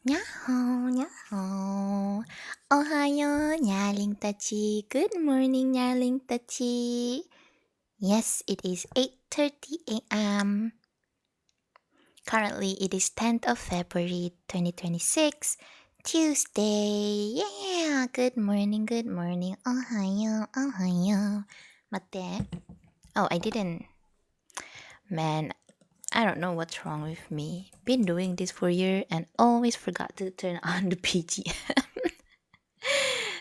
Nyaho, nyaho. Ohayo, nyaling tachi. Good morning, nyaling tachi. Yes, it is 8:30 a.m. Currently, it is 10th of February 2026, Tuesday. Yeah, good morning, good morning. Ohayo, ohayo. Mate. Oh, I didn't. Man, I don't know what's wrong with me. Been doing this for a year and always forgot to turn on the PG.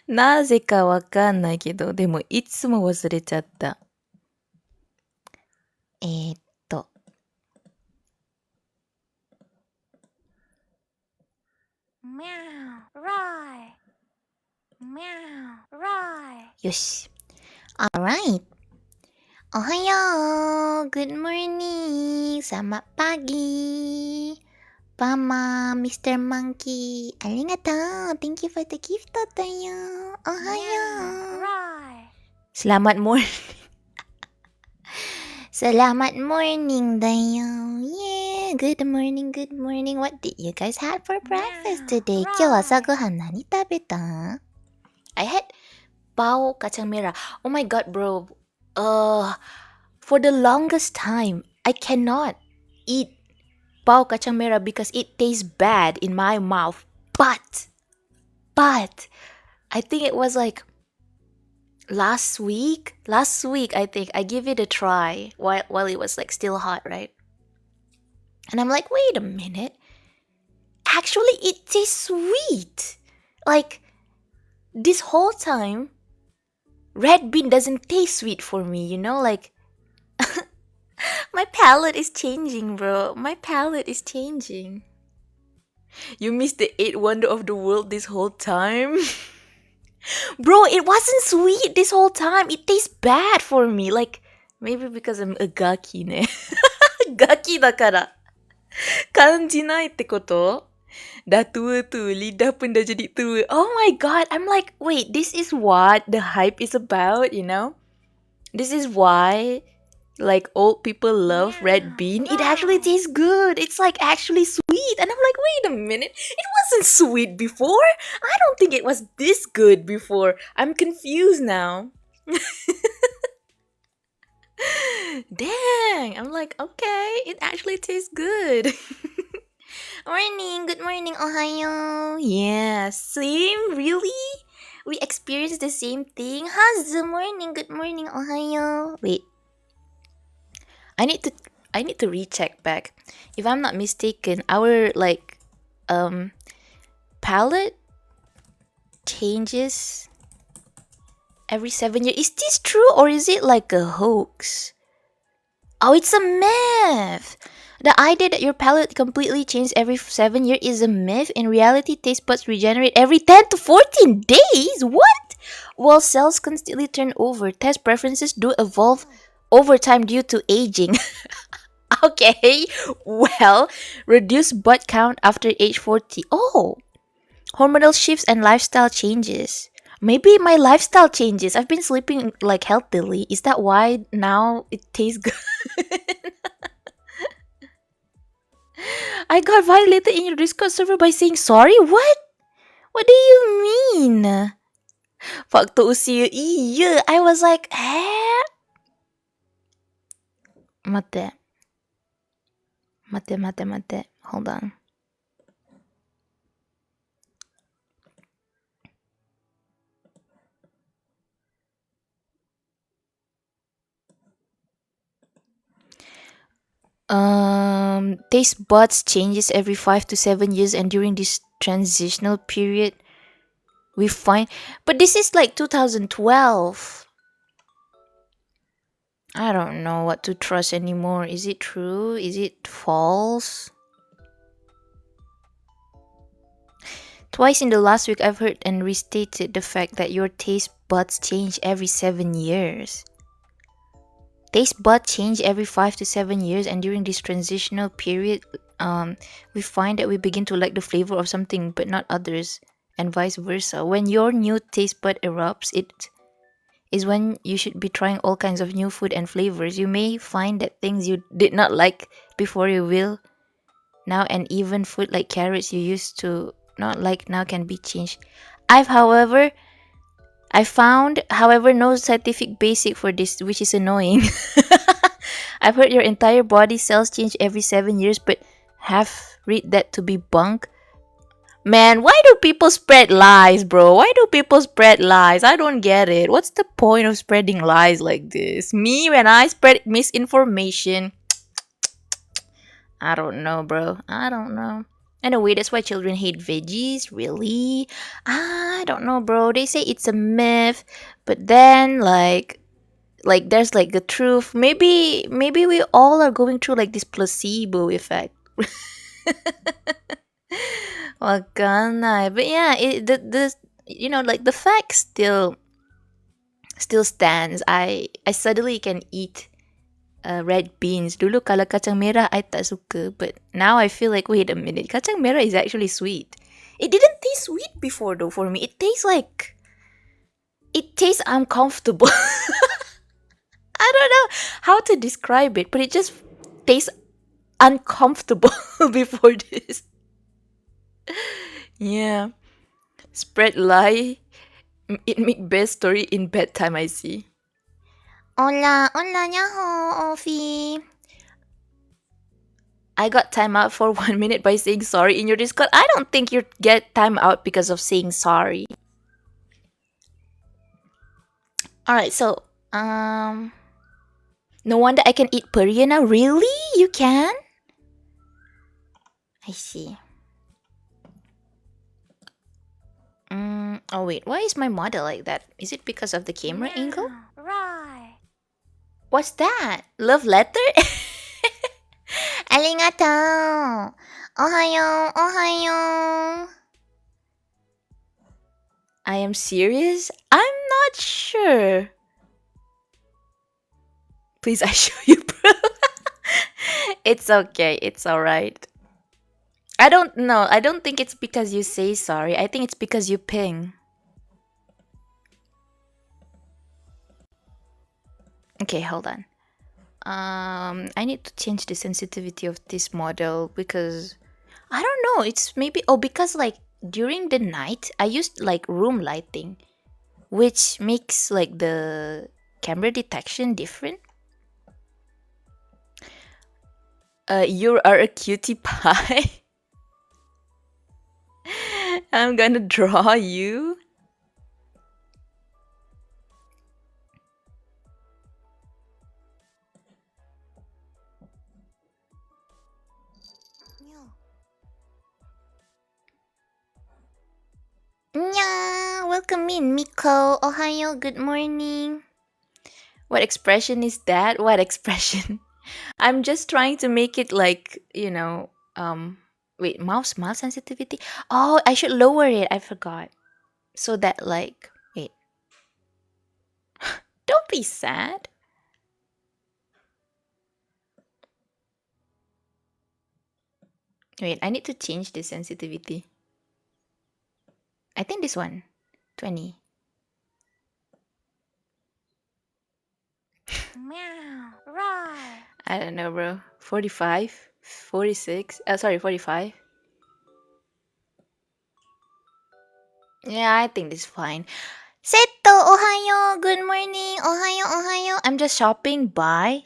なぜかわかんないけど、でもいつも忘れちゃった。えーっと。よし。Alright. Ohayo. Good morning. Selamat pagi. Pama, Mr. Monkey. Arigatou. Thank you for the gift tayo. Ohayo. Selamat morning. Selamat morning tayo. Yeah, good morning, good morning. What did you guys have for breakfast today? 今日朝ごはん何食べた? I had pao kacang merah. Oh my god, bro. For the longest time, I cannot eat pao kacang merah because it tastes bad in my mouth. But, I think it was like last week, I think I give it a try while it was like still hot, right? And I'm like, wait a minute. Actually, it tastes sweet. Like, this whole time, red bean doesn't taste sweet for me, you know? Like, my palate is changing, bro. My palate is changing. You missed the 8th wonder of the world this whole time? Bro, it wasn't sweet this whole time. It tastes bad for me. Like, maybe because I'm a gaki ne. Gaki だから。感じないってこと? Dah tua tu, lidah pun dah jadi tua. Oh my god, I'm like, wait, this is what the hype is about, you know? This is why, like, old people love red bean. It actually tastes good. It's like actually sweet. And I'm like, wait a minute. It wasn't sweet before. I don't think it was this good before. I'm confused now. Dang. I'm like, okay, it actually tastes good. Morning. Good morning. Ohayo. Yeah. Same? Really? We experienced the same thing? How's the morning? Good morning. Ohayo. Wait. I need to recheck back. If I'm not mistaken, our like palette changes every 7 years. Is this true or is it like a hoax? Oh, it's a myth. The idea that your palate completely changes every 7 years is a myth. In reality, taste buds regenerate every 10 to 14 days. What? While cells constantly turn over, taste preferences do evolve over time due to aging. Okay, well, reduce bud count after age 40. Oh, hormonal shifts and lifestyle changes. Maybe my lifestyle changes. I've been sleeping like healthily. Is that why now it tastes good? I got violated in your Discord server by saying sorry? What? What do you mean? Faktor usia. Iya, I was like, eh? Mate. Hold on. Taste buds changes every 5 to 7 years, and during this transitional period, we find. But this is like 2012. I don't know what to trust anymore. Is it true? Is it false? Twice in the last week, I've heard and restated the fact that your taste buds change every 7 years. Taste buds change every 5 to 7 years, and during this transitional period, we find that we begin to like the flavor of something but not others, and vice versa. When your new taste bud erupts, it is when you should be trying all kinds of new food and flavors. You may find that things you did not like before you will Now and even food like carrots you used to not like now can be changed. I've however I found however no scientific basic for this, which is annoying. I've heard your entire body cells change every 7 years, but have read that to be bunk. Man, why do people spread lies, bro? Why do people spread lies? I don't get it. What's the point of spreading lies like this? Me, when I spread misinformation, I don't know, bro. I don't know. Anyway, that's why children hate veggies. Really? I don't know, bro. They say it's a myth, but then there's like the truth. Maybe we all are going through like this placebo effect. Wakana. But yeah, the like the fact still stands. I suddenly can eat red beans. Dulu kalau kacang merah I tak suka, but now I feel like wait a minute, kacang merah is actually sweet. It didn't taste sweet before though for me. It tastes uncomfortable. I don't know how to describe it, but it just tastes uncomfortable before this. Yeah. Spread lie. It make best story in bedtime, I see. Hola, hola, nyaho, Ofi. I got time out for 1 minute by saying sorry in your Discord. I don't think you get time out because of saying sorry. Alright, so no wonder I can eat purria now. Really? You can? I see. Oh wait, why is my model like that? Is it because of the camera angle? Right. What's that? Love letter? Arigato. Ohayo, ohayo. I am serious? I'm not sure. Please, I show you, bro. It's okay. It's alright. I don't know. I don't think it's because you say sorry. I think it's because you ping. Okay, hold on. I need to change the sensitivity of this model because I don't know. It's maybe because like during the night I used like room lighting, which makes like the camera detection different. You are a cutie pie. I'm gonna draw you. Nya, welcome in, Miko. Ohayo, good morning. What expression is that? What expression? I'm just trying to make it like, wait, mouse sensitivity? Oh, I should lower it. I forgot. So that like, wait. Don't be sad. Wait, I need to change the sensitivity. I think this one. 20. Meow. Right. I don't know, bro. 45? 46? Sorry, 45. Yeah, I think this is fine. Seto, ohayo, good morning. Ohayo, ohayo. I'm just stopping by.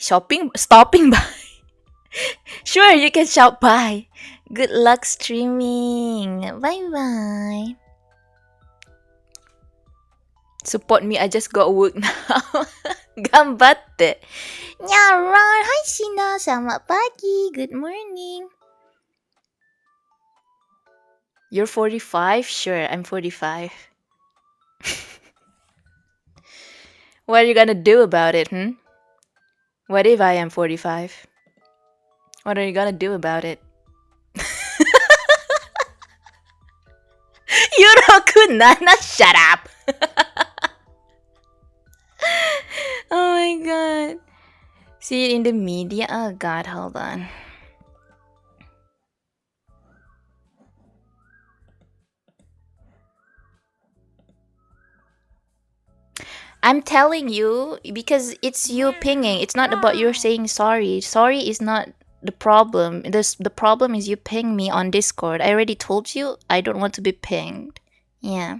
Sure, you can shop by. Good luck streaming. Bye-bye. Support me, I just got work now. Gambatte. Nyarar, hi Sina, selamat pagi. Good morning. You're 45? Sure, I'm 45. What are you gonna do about it, What if I am 45? What are you gonna do about it? Yuroku Nana, shut up! Oh my god. See it in the media? Oh god, hold on. I'm telling you because it's you pinging. It's not about your saying sorry. Sorry is not the problem is you ping me on Discord. I already told you I don't want to be pinged. Yeah.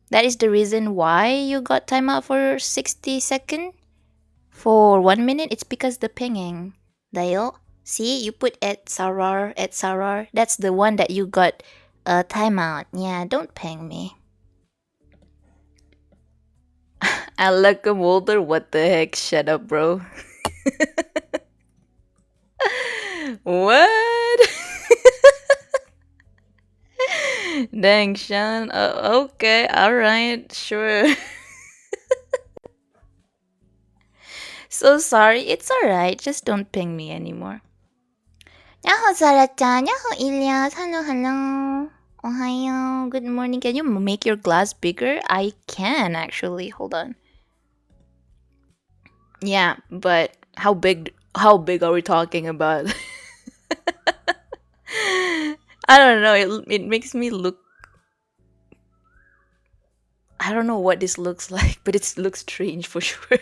That is the reason why you got timeout for 60 seconds. For 1 minute, it's because the pinging. Dayo. See, you put at Sarar. That's the one that you got a timeout. Yeah, don't ping me. Alaka Mulder, what the heck? Shut up, bro. What? Dang, Sean. Okay, alright, sure. So sorry, it's alright. Just don't ping me anymore. Yaho, Sarah-chan. Yaho, Ilyas. Hello, hello. Ohayo. Good morning. Can you make your glass bigger? I can, actually. Hold on. Yeah, but how big are we talking about? I don't know. It makes me look. I don't know what this looks like, but it looks strange for sure.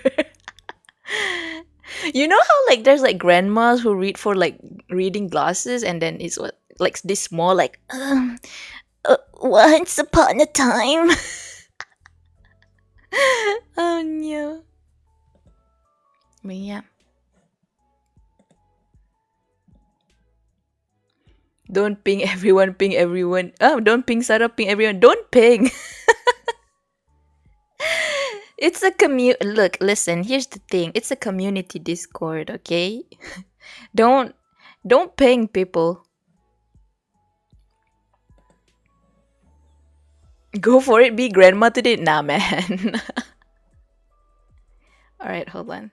You know how like there's like grandmas who read for like reading glasses, and then it's what like this small like once upon a time. Oh no. But yeah. Don't ping everyone, ping everyone. Oh, don't ping Sarah, ping everyone. Don't ping. It's a look, listen, here's the thing. It's a community Discord, okay? Don't ping people. Go for it, be grandma today. Nah, man. Alright, hold on.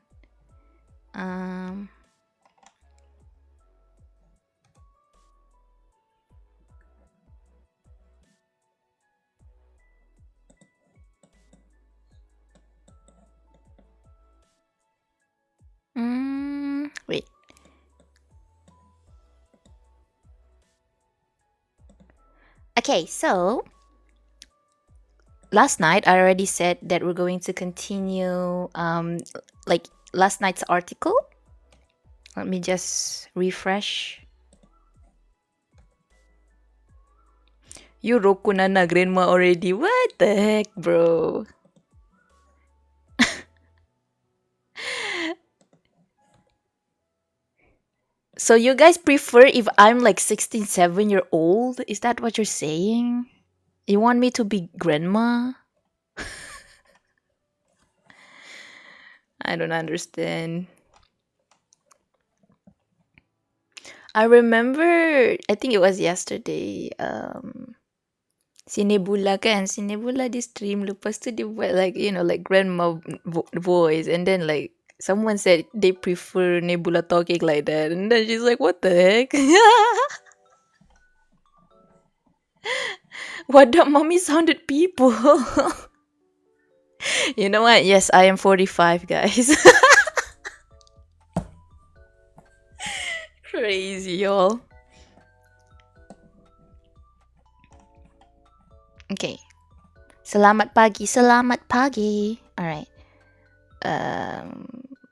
Wait. Okay, so last night I already said that we're going to continue like last night's article. Let me just refresh. You Roku Nana grandma already. What the heck, bro? So you guys prefer if I'm like 16, 7-year-old? Is that what you're saying? You want me to be grandma? I don't understand. I remember, I think it was yesterday, si Nebula kan, si Nebula di stream, lepas tu dia buat like, you know, like grandma voice, and then like, someone said they prefer Nebula talking like that, and then she's like, what the heck? What up, mommy sounded people? You know what? Yes, I am 45, guys. Crazy, y'all. Okay. Selamat pagi, selamat pagi. Alright.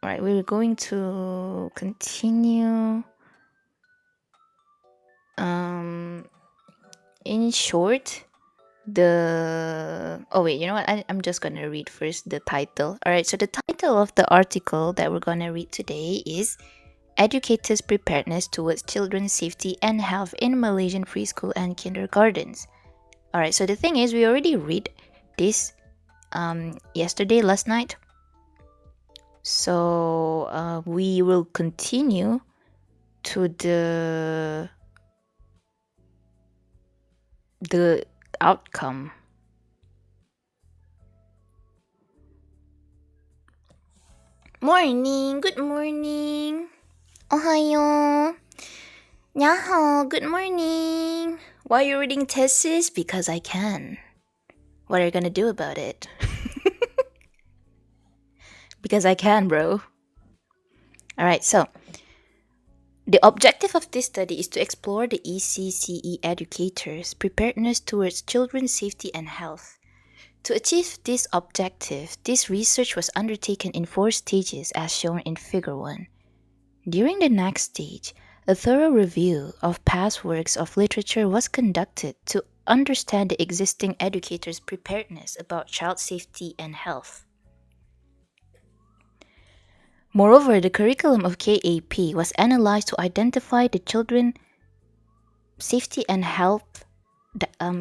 Alright, we're going to continue. In short, oh wait, you know what? I'm just gonna read first the title. Alright, so the title of the article that we're gonna read today is Educators' Preparedness Towards Children's Safety and Health in Malaysian Preschool and Kindergartens. Alright, so the thing is, we already read this yesterday, last night. So we will continue to the outcome. Morning, good morning. Ohayo. Nyaho, good morning. Why are you reading thesis? Because I can. What are you gonna do about it? Because I can, bro. Alright, so the objective of this study is to explore the ECCE educators' preparedness towards children's safety and health. To achieve this objective, this research was undertaken in 4 stages as shown in Figure 1. During the next stage, a thorough review of past works of literature was conducted to understand the existing educators' preparedness about child safety and health. Moreover, the curriculum of KAP was analyzed to identify the children safety and health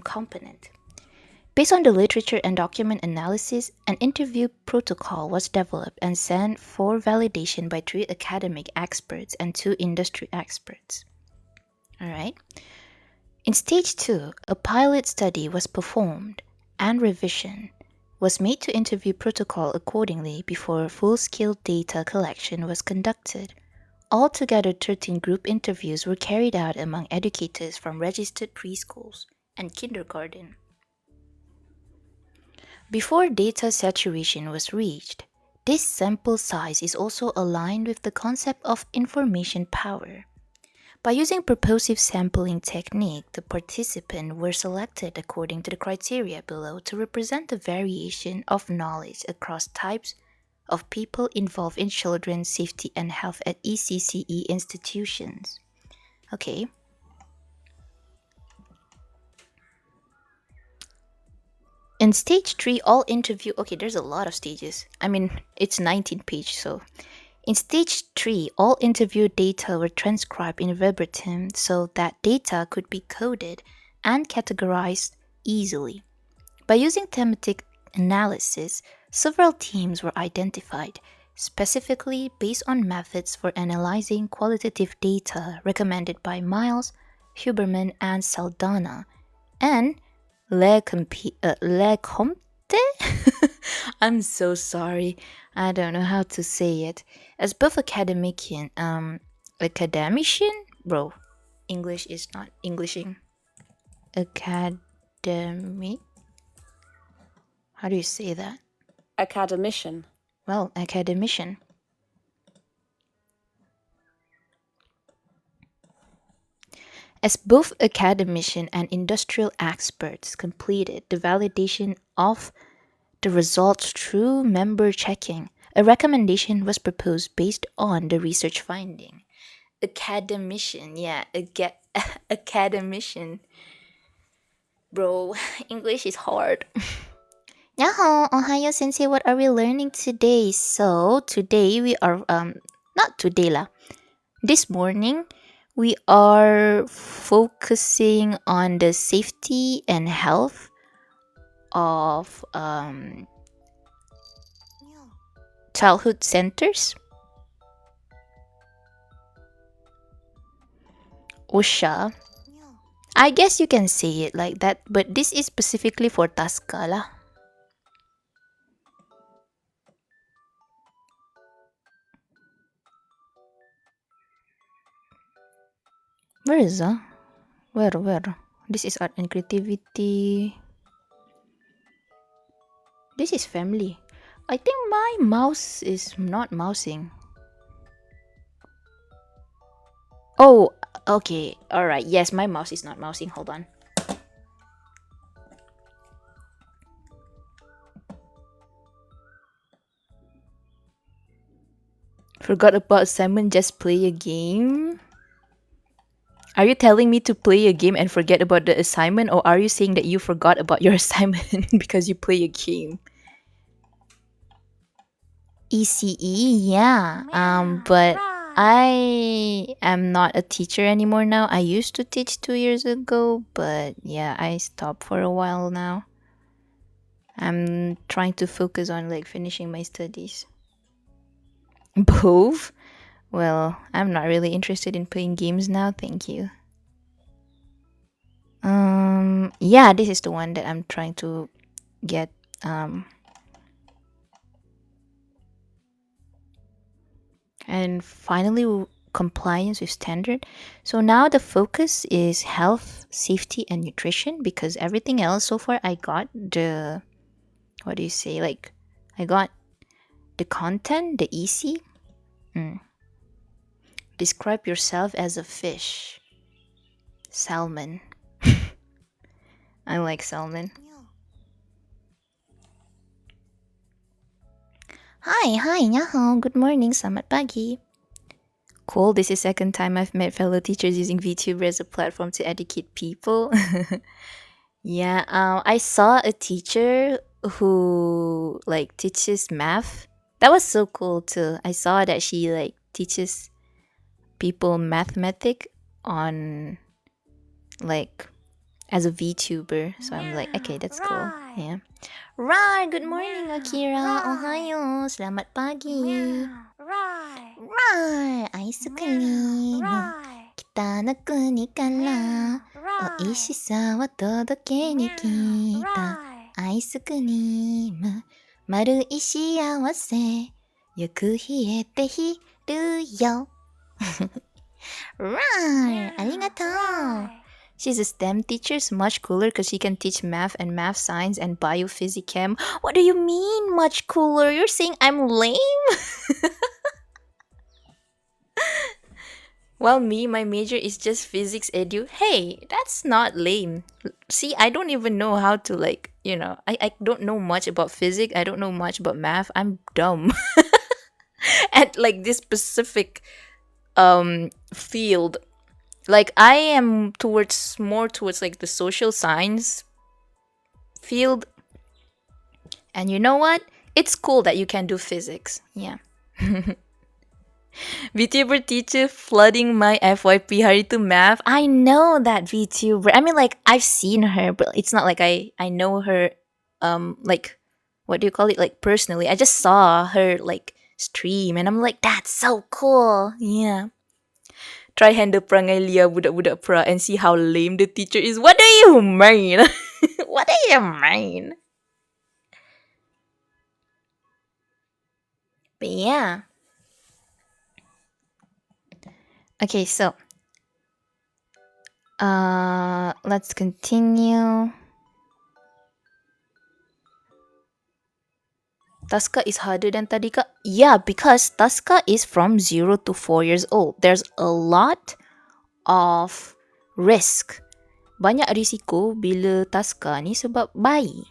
component. Based on the literature and document analysis, an interview protocol was developed and sent for validation by 3 academic experts and 2 industry experts. All right. In stage 2, a pilot study was performed and revision was made to interview protocol accordingly before full-scale data collection was conducted. Altogether, 13 group interviews were carried out among educators from registered preschools and kindergarten. Before data saturation was reached, this sample size is also aligned with the concept of information power. By using purposive sampling technique, the participants were selected according to the criteria below to represent the variation of knowledge across types of people involved in children's safety and health at ECCE institutions. Okay. In stage 3, all interview... Okay, there's a lot of stages. I mean, it's 19 pages, so... In stage 3, all interview data were transcribed in verbatim so that data could be coded and categorized easily. By using thematic analysis, several themes were identified, specifically based on methods for analyzing qualitative data recommended by Miles, Huberman, and Saldana, and Lecomte? I'm so sorry. I don't know how to say it. As both academician, academician? Bro, English is not Englishing. Academic? How do you say that? Academician. Well, academician. As both academician and industrial experts completed the validation of the results through member checking, a recommendation was proposed based on the research finding. Academician, yeah, academician. Bro, English is hard. Yaho, Ohio Sensei, what are we learning today? So, today we are, not today lah. This morning, we are focusing on the safety and health of childhood centers. OSHA. I guess you can say it like that, but this is specifically for Tasca lah. Where is that? Where? This is art and creativity. This is family. I think my mouse is not mousing. Oh, okay. Alright. Yes, my mouse is not mousing. Hold on. Forgot about assignment, just play a game? Are you telling me to play a game and forget about the assignment, or are you saying that you forgot about your assignment because you play a game? ECE, yeah. But I am not a teacher anymore now. I used to teach 2 years ago, but yeah, I stopped for a while now. I'm trying to focus on like finishing my studies. Both? Well, I'm not really interested in playing games now, thank you. Yeah, this is the one that I'm trying to get and finally compliance with standard. So now the focus is health, safety, and nutrition, because everything else so far I got the, what do you say, like I got the content, the EC. Describe yourself as a fish. Salmon. I like salmon. Hi, nyaho, good morning, selamat pagi. cool. This is second time I've met fellow teachers using VTuber as a platform to educate people. Yeah, I saw a teacher who like teaches math. That was so cool too. I saw that she like teaches people mathematic on like as a VTuber. So I'm like, okay, that's cool. Right. Yeah. Right, good morning, Meow. Akira. Right. Ohayo. Selamat pagi. Meow. Right. Right, ice cream. Right. 北の国から美 Right. 味しさを届けに来た Right. アイスクリーム丸い幸せよく冷えてひるよ Right ありがとう Right. She's a STEM teacher, it's much cooler because she can teach math and math science and biophysichem. What do you mean much cooler? You're saying I'm lame? Well, me, my major is just physics edu. Hey, that's not lame. See, I don't even know how to like, I don't know much about physics. I don't know much about math. I'm dumb. At like this specific field. Like I am more towards like the social science field. And you know what? It's cool that you can do physics. Yeah. VTuber teacher flooding my FYP hari to math. I know that VTuber. I mean, like I've seen her, but it's not like I know her. Like what do you call it? Like personally, I just saw her like stream, and I'm like, that's so cool. Yeah. Try handle perangai Lia budak-budak pra and see how lame the teacher is. What do you mean? What do you mean? But yeah. Okay, so let's continue. Taska is harder than Tadika? Yeah, because Taska is from 0 to 4 years old. There's a lot of risk. Banyak risiko bila Taska ni sebab bayi.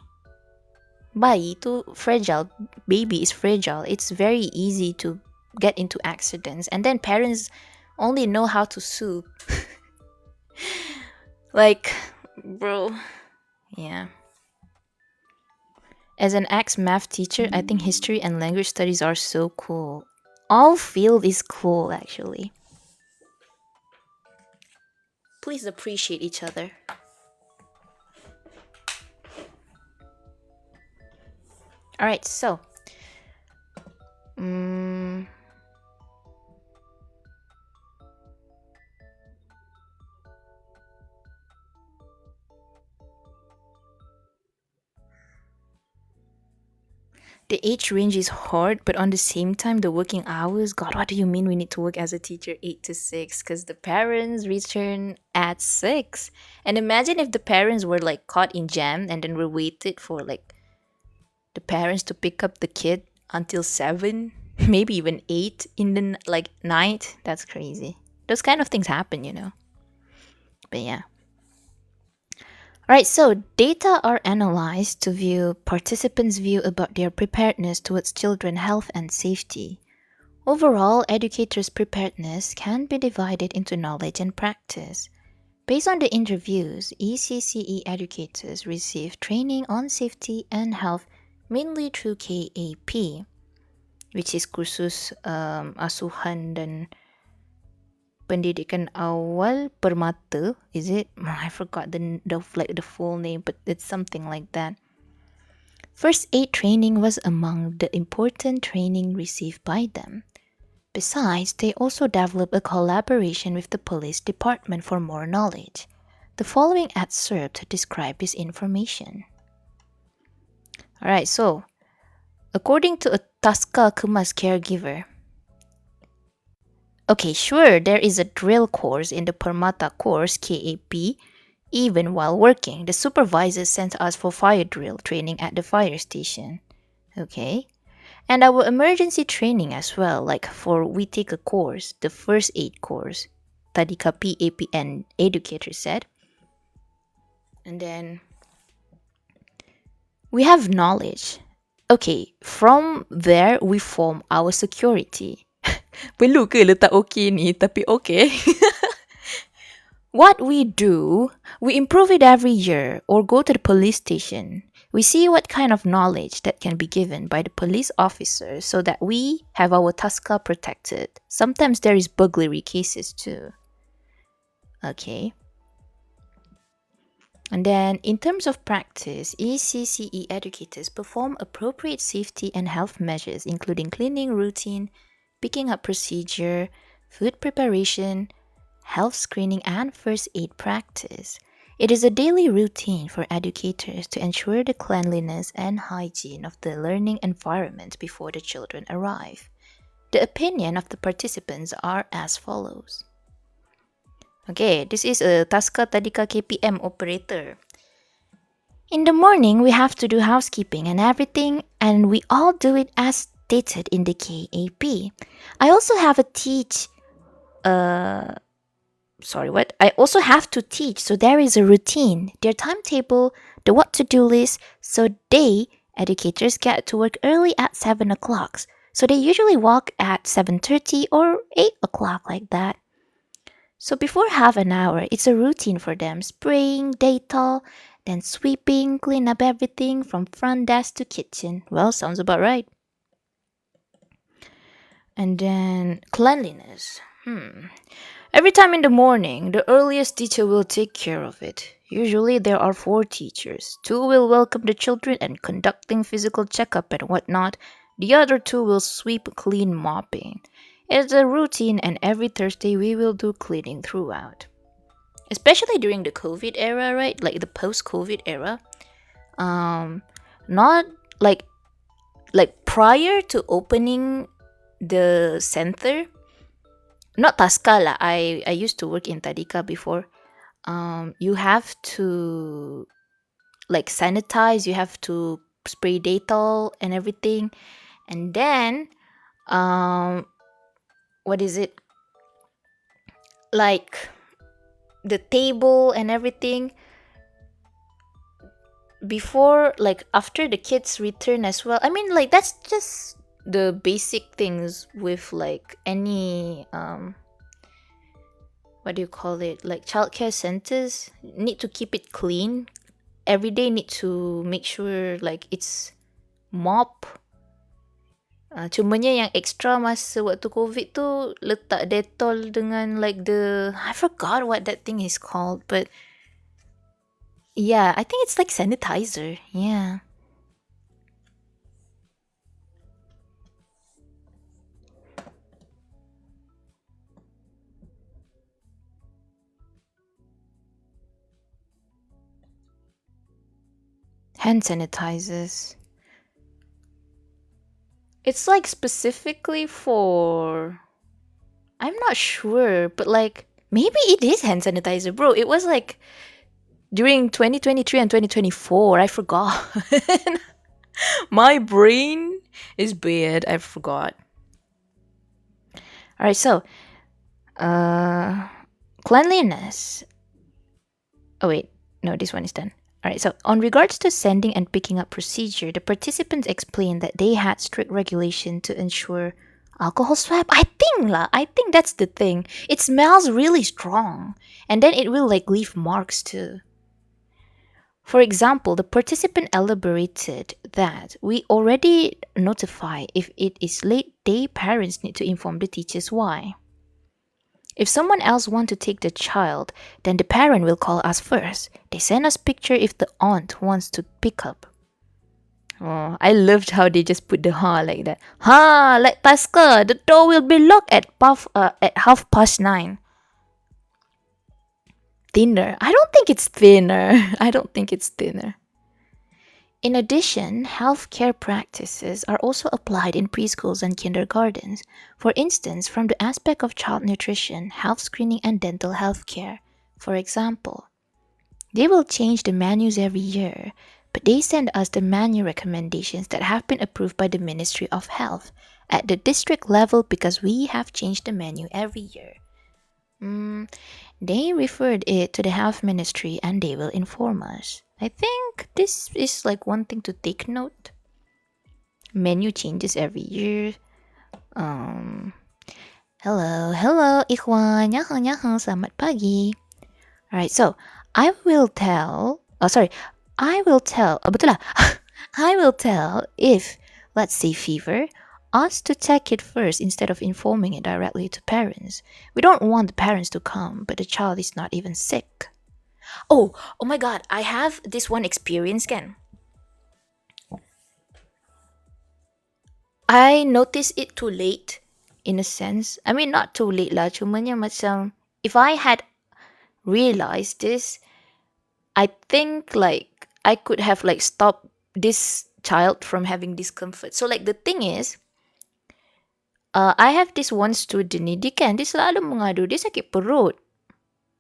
Bayi tu fragile. Baby is fragile. It's very easy to get into accidents. And then parents only know how to soothe. Like, bro. Yeah. As an ex-math teacher, I think history and language studies are so cool. All field is cool, actually. Please appreciate each other. Alright, so. The age range is hard, but on the same time, the working hours, God, what do you mean we need to work as a teacher 8 to 6? Because the parents return at 6. And imagine if the parents were like caught in jam and then were waited for like the parents to pick up the kid until 7, maybe even 8 in the like night. That's crazy. Those kind of things happen, you know. But yeah. Alright, so data are analyzed to view participants' view about their preparedness towards children health and safety. Overall, educators' preparedness can be divided into knowledge and practice. Based on the interviews, ECCE educators receive training on safety and health mainly through KAP, which is kursus asuhan dan pendidikan awal permata, is it? I forgot the full name, but it's something like that. First aid training was among the important training received by them. Besides, they also developed a collaboration with the police department for more knowledge. The following excerpt describes this information. Alright, so according to a Taska Kemas caregiver, okay, sure, there is a drill course in the Permata course, KAP. Even while working, the supervisor sent us for fire drill training at the fire station. Okay. And our emergency training as well, like we take a course, the first aid course. Tadika PAPN educator said. And then we have knowledge. Okay, from there we form our security. Perlu ke letak okay ni? Tapi okay. What we do, we improve it every year or go to the police station. We see what kind of knowledge that can be given by the police officers so that we have our taska protected. Sometimes there is burglary cases too. Okay. And then, in terms of practice, ECCE educators perform appropriate safety and health measures, including cleaning routine, picking up procedure, food preparation, health screening, and first aid practice. It is a daily routine for educators to ensure the cleanliness and hygiene of the learning environment before the children arrive. The opinion of the participants are as follows. Okay, this is a Taska Tadika KPM operator. In the morning, we have to do housekeeping and everything, and we all do it as stated in the KAP. I also have to teach, I also have to teach, so there is a routine, their timetable, the what to do list, so educators get to work early at 7 o'clock. So they usually walk at 7:30 or 8 o'clock like that. So before half an hour, it's a routine for them, spraying, Dettol, then sweeping, clean up everything from front desk to kitchen. Well, sounds about right. And then cleanliness. Every time in the morning, the earliest teacher will take care of it. Usually there are 4 teachers. 2 will welcome the children and conducting physical checkup and whatnot. The other 2 will sweep, clean, mopping. It's a routine, and every Thursday we will do cleaning throughout. Especially during the COVID era, right? Like the post-COVID era. Not like prior to opening the center. Not Taska lah. I used to work in Tadika before. You have to like sanitize. You have to spray Dettol and everything, and then what is it? Like the table and everything before, like after the kids return as well. I mean, like that's just the basic things with like any what do you call it? Like childcare centers need to keep it clean. Every day need to make sure like it's mop. Cumanya yang extra masa waktu COVID tu letak Dettol dengan like I forgot what that thing is called, but yeah, I think it's like sanitizer. Yeah. Hand sanitizers. It's like specifically for, I'm not sure, but like maybe it is hand sanitizer, bro. It was like during 2023 and 2024. I forgot. My brain is bad. I forgot. All right, so cleanliness. Oh wait, no, this one is done. Alright, so on regards to sending and picking up procedure, the participants explained that they had strict regulation to ensure alcohol swab. I think that's the thing. It smells really strong, and then it will like leave marks too. For example, the participant elaborated that we already notify if it is late day, parents need to inform the teachers why. If someone else want to take the child, then the parent will call us first. They send us picture if the aunt wants to pick up. Oh, I loved how they just put the like that. Like Taska, the door will be locked at 9:30. Thinner. I don't think it's thinner. I don't think it's thinner. In addition, healthcare practices are also applied in preschools and kindergartens, for instance, from the aspect of child nutrition, health screening, and dental health care. For example, they will change the menus every year, but they send us the menu recommendations that have been approved by the Ministry of Health at the district level because we have changed the menu every year. They referred it to the Health Ministry and they will inform us. I think this is like one thing to take note. Menu changes every year. Hello, Ikhwan. Nyahang, selamat pagi. Alright, so I will tell. Betul lah. I will tell if, let's say, fever, us to check it first instead of informing it directly to parents. We don't want the parents to come, but the child is not even sick. Oh my god, I have this one experience kan. I noticed it too late, in a sense. I mean, not too late lah. Cumanya macam, if I had realized this, I think like I could have like stopped this child from having discomfort. So like the thing is, I have this one student ni, dia selalu mengadu, dia sakit perut.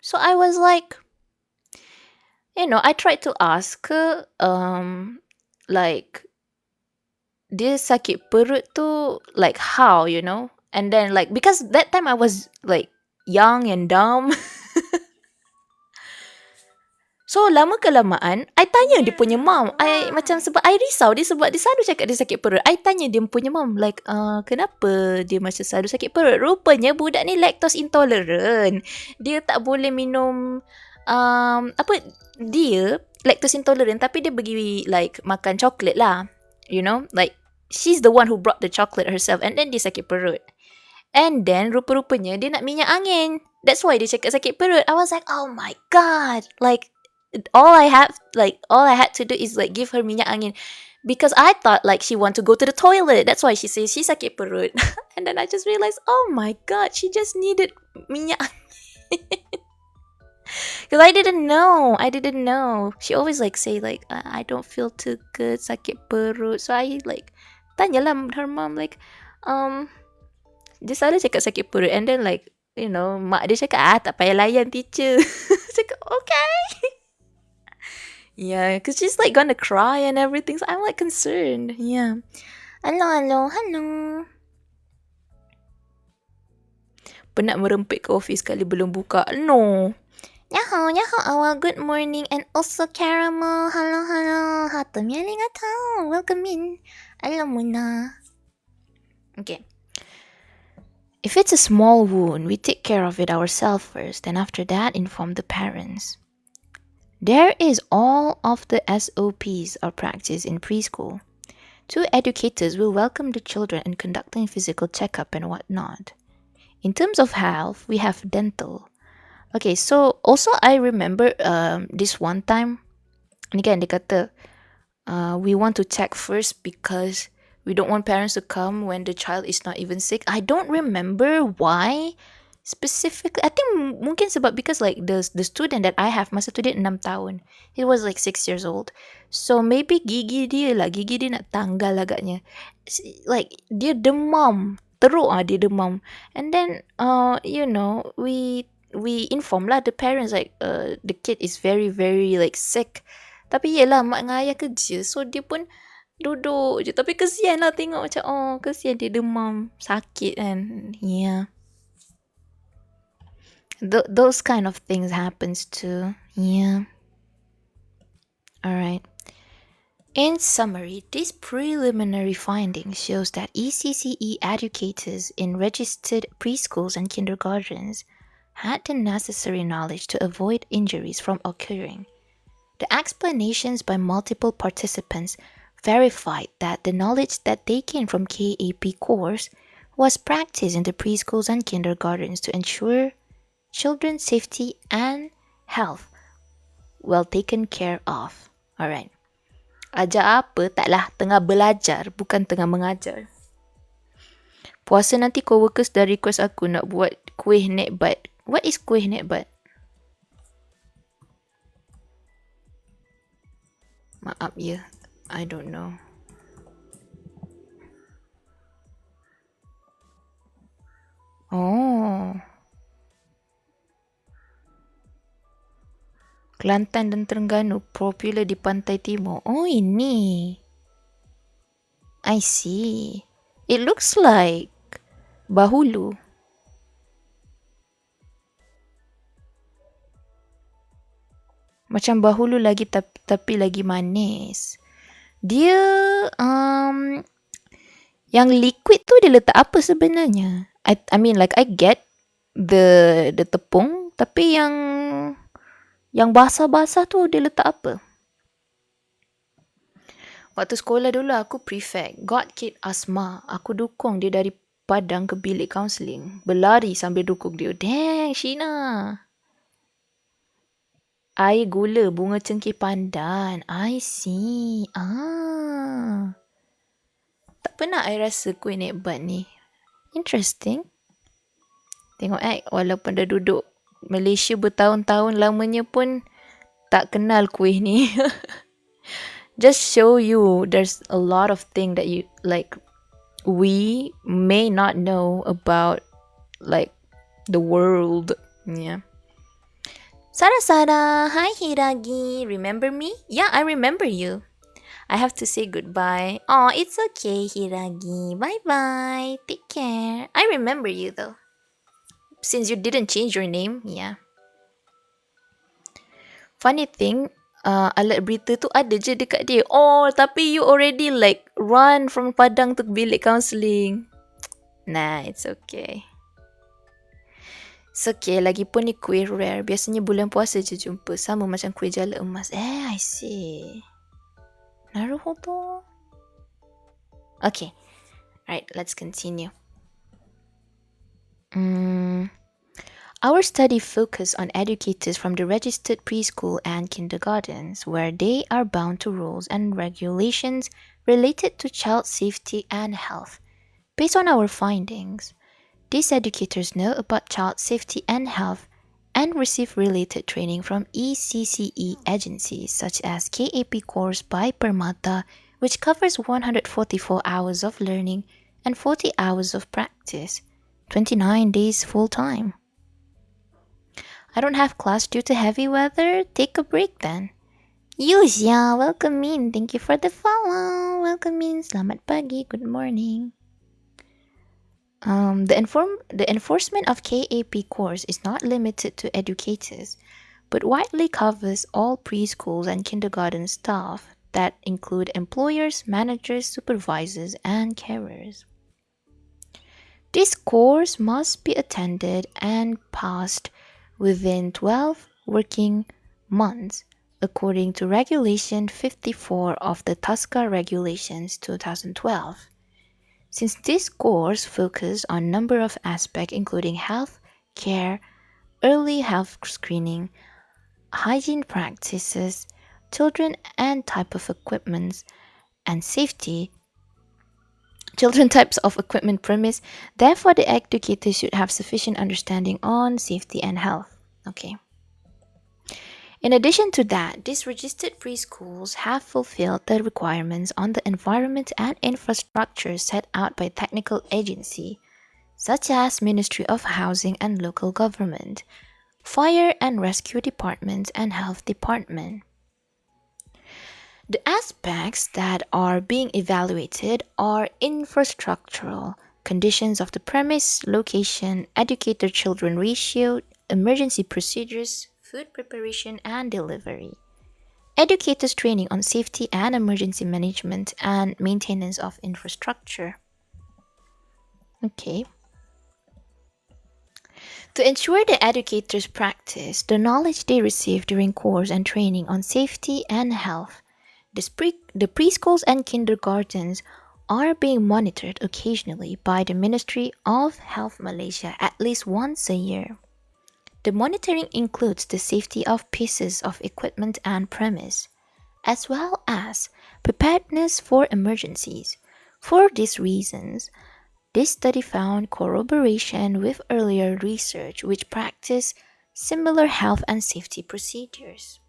So I was like, I tried to ask her, like, dia sakit perut tu, like how, And then like, because that time I was like young and dumb. So lama kelamaan, I tanya dia punya mom. I macam sebab I risau dia sebab dia selalu cakap dia sakit perut. I tanya dia punya mom like, kenapa dia macam selalu sakit perut? Rupanya budak ni lactose intolerant. Dia tak boleh minum dia lactose intolerant tapi dia pergi like makan coklat lah. Like she's the one who brought the chocolate herself and then dia sakit perut. And then rupa-rupanya dia nak minyak angin. That's why dia cakap sakit perut. I was like, oh my god. Like all I had to do is like give her minyak angin because I thought like she want to go to the toilet. That's why she says she sakit perut. And then I just realized, oh my god, she just needed minyak angin. Because I didn't know. She always like say like, I don't feel too good, sakit perut. So I like tanyalah her mom like, dia selalu cakap sakit perut. And then like, mak dia cakap, tak payah layan teacher. Cakap, okay. Yeah, because she's like gonna cry and everything. So I'm like concerned. Yeah. Hello. Penat merempit ke office kali belum buka. No. Yaho, good morning. And also Caramel. Hello. Hatomi arigatou. Welcome in. Alam mo na. Okay. If it's a small wound, we take care of it ourselves first. And after that, inform the parents. There is all of the SOPs are practiced in preschool. 2 educators will welcome the children and conducting physical checkup and whatnot. In terms of health, we have dental. Okay, so also I remember this one time, ni kan dia kata, we want to check first because we don't want parents to come when the child is not even sick. I don't remember why specifically. I think mungkin sebab because like the student that I have masa tu dia 6 tahun. He was like 6 years old. So maybe gigi dia nak tanggal agaknya. Like dia demam. Teruk dia demam. And then we inform lah the parents like the kid is very very like sick. Tapi yelah mak dengan ayah kerja. So dia pun duduk je. Tapi kesian lah tengok macam kesian dia demam. Sakit kan. Yeah. Those kind of things happens too. Yeah. Alright. In summary, this preliminary finding shows that ECCE educators in registered preschools and kindergartens had the necessary knowledge to avoid injuries from occurring. The explanations by multiple participants verified that the knowledge that they gained from KAP course was practiced in the preschools and kindergartens to ensure children's safety and health well taken care of. Alright. Ajar apa? Taklah, tengah belajar, bukan tengah mengajar. Puasa nanti co-workers dah request aku nak buat kuih nekbat. What is kuih nekbat? Maaf ya, I don't know. Oh. Kelantan dan Terengganu popular di pantai timur. Oh, ini. I see. It looks like bahulu. Macam bahulu lagi tapi lagi manis. Dia yang liquid tu dia letak apa sebenarnya? I mean like I get the tepung, tapi yang basah-basah tu dia letak apa? Waktu sekolah dulu aku prefect. God kid asma. Aku dukung dia dari padang ke bilik kaunseling. Berlari sambil dukung dia. Dang, Sheena. Air gula, bunga cengkeh pandan. I see. Tak pernah I rasa kuih nekbat ni. Interesting. Tengok walaupun dah duduk Malaysia bertahun-tahun lamanya pun tak kenal kuih ni. Just show you there's a lot of thing that you like we may not know about like the world. Yeah. Sara, hi Hiragi. Remember me? Yeah, I remember you. I have to say goodbye. Oh, it's okay, Hiragi. Bye bye. Take care. I remember you though. Since you didn't change your name, yeah. Funny thing, alat berita tu ada je dekat dia. Oh, tapi you already like run from Padang to bilik counselling. Nah, it's okay. It's okay, lagipun ni kuih rare. Biasanya bulan puasa je jumpa. Sama macam kuih jala emas. I see. Naruhodo. Okay. Alright, let's continue. Our study focused on educators from the registered preschool and kindergartens, where they are bound to rules and regulations related to child safety and health. Based on our findings, these educators know about child safety and health and receive related training from ECCE agencies such as KAP course by Permata, which covers 144 hours of learning and 40 hours of practice, 29 days full-time. I don't have class due to heavy weather. Take a break then. Yusya, welcome in. Thank you for the follow. Welcome in. Selamat pagi. Good morning. The enforcement of KAP course is not limited to educators, but widely covers all preschools and kindergarten staff that include employers, managers, supervisors, and carers. This course must be attended and passed within 12 working months, according to Regulation 54 of the TSCA Regulations 2012. Since this course focuses on a number of aspects including health, care, early health screening, hygiene practices, children and type of equipment, and safety, children types of equipment premise, therefore the educator should have sufficient understanding on safety and health. Okay. In addition to that, these registered preschools have fulfilled the requirements on the environment and infrastructure set out by technical agency, such as Ministry of Housing and Local Government, Fire and Rescue Department, and Health Department. The aspects that are being evaluated are infrastructural, conditions of the premise, location, educator-children ratio, emergency procedures, food preparation and delivery, educators training on safety and emergency management, and maintenance of infrastructure. Okay. To ensure the educators practice the knowledge they receive during course and training on safety and health, the preschools and kindergartens are being monitored occasionally by the Ministry of Health Malaysia at least once a year. The monitoring includes the safety of pieces of equipment and premise, as well as preparedness for emergencies. For these reasons, this study found corroboration with earlier research which practiced similar health and safety procedures.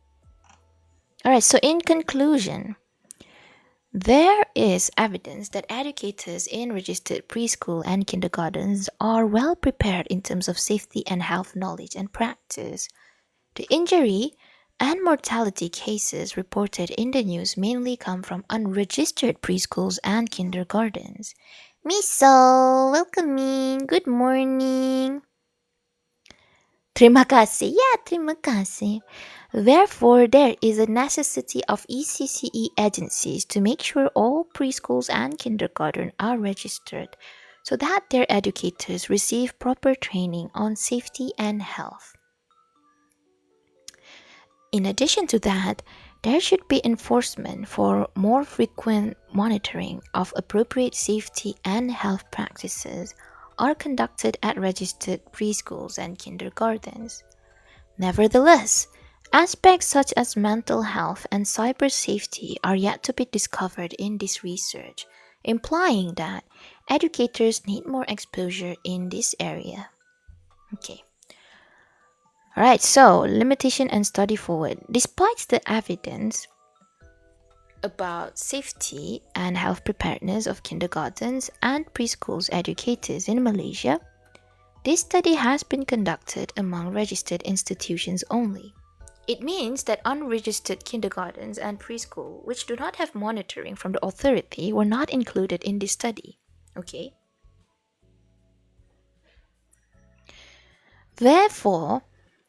Alright, so in conclusion, there is evidence that educators in registered preschool and kindergartens are well prepared in terms of safety and health knowledge and practice. The injury and mortality cases reported in the news mainly come from unregistered preschools and kindergartens. Miso, welcome in. Good morning. Terima kasih. Yeah, terima kasih. Therefore, there is a necessity of ECCE agencies to make sure all preschools and kindergarten are registered so that their educators receive proper training on safety and health. In addition to that, there should be enforcement for more frequent monitoring of appropriate safety and health practices are conducted at registered preschools and kindergartens. Nevertheless, aspects such as mental health and cyber safety are yet to be discovered in this research, implying that educators need more exposure in this area. Okay. Alright, so limitation and study forward. Despite the evidence about safety and health preparedness of kindergartens and preschools educators in Malaysia, this study has been conducted among registered institutions only. It means that unregistered kindergartens and preschool, which do not have monitoring from the authority, were not included in this study. Okay? Therefore,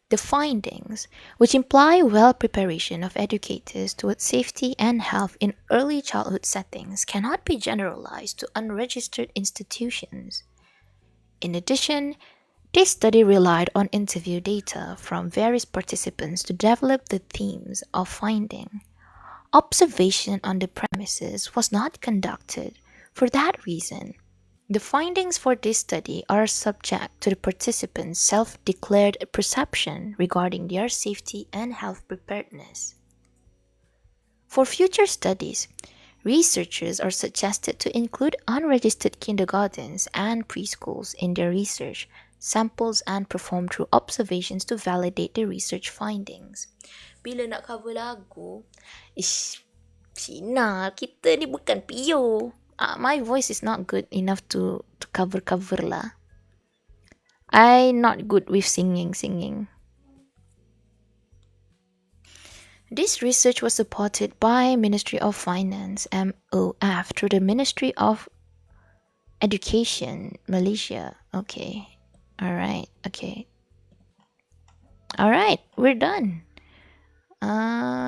the findings, which imply well preparation of educators towards safety and health in early childhood settings, cannot be generalized to unregistered institutions. In addition, this study relied on interview data from various participants to develop the themes of finding. Observation on the premises was not conducted. For that reason, the findings for this study are subject to the participants' self-declared perception regarding their safety and health preparedness. For future studies, researchers are suggested to include unregistered kindergartens and preschools in their research, samples and perform through observations to validate the research findings. Bila nak cover lagu, Sina, kita ni bukan Pio. My voice is not good enough to cover lah. I'm not good with singing. This research was supported by Ministry of Finance (MOF) through the Ministry of Education Malaysia. Okay. Alright, we're done.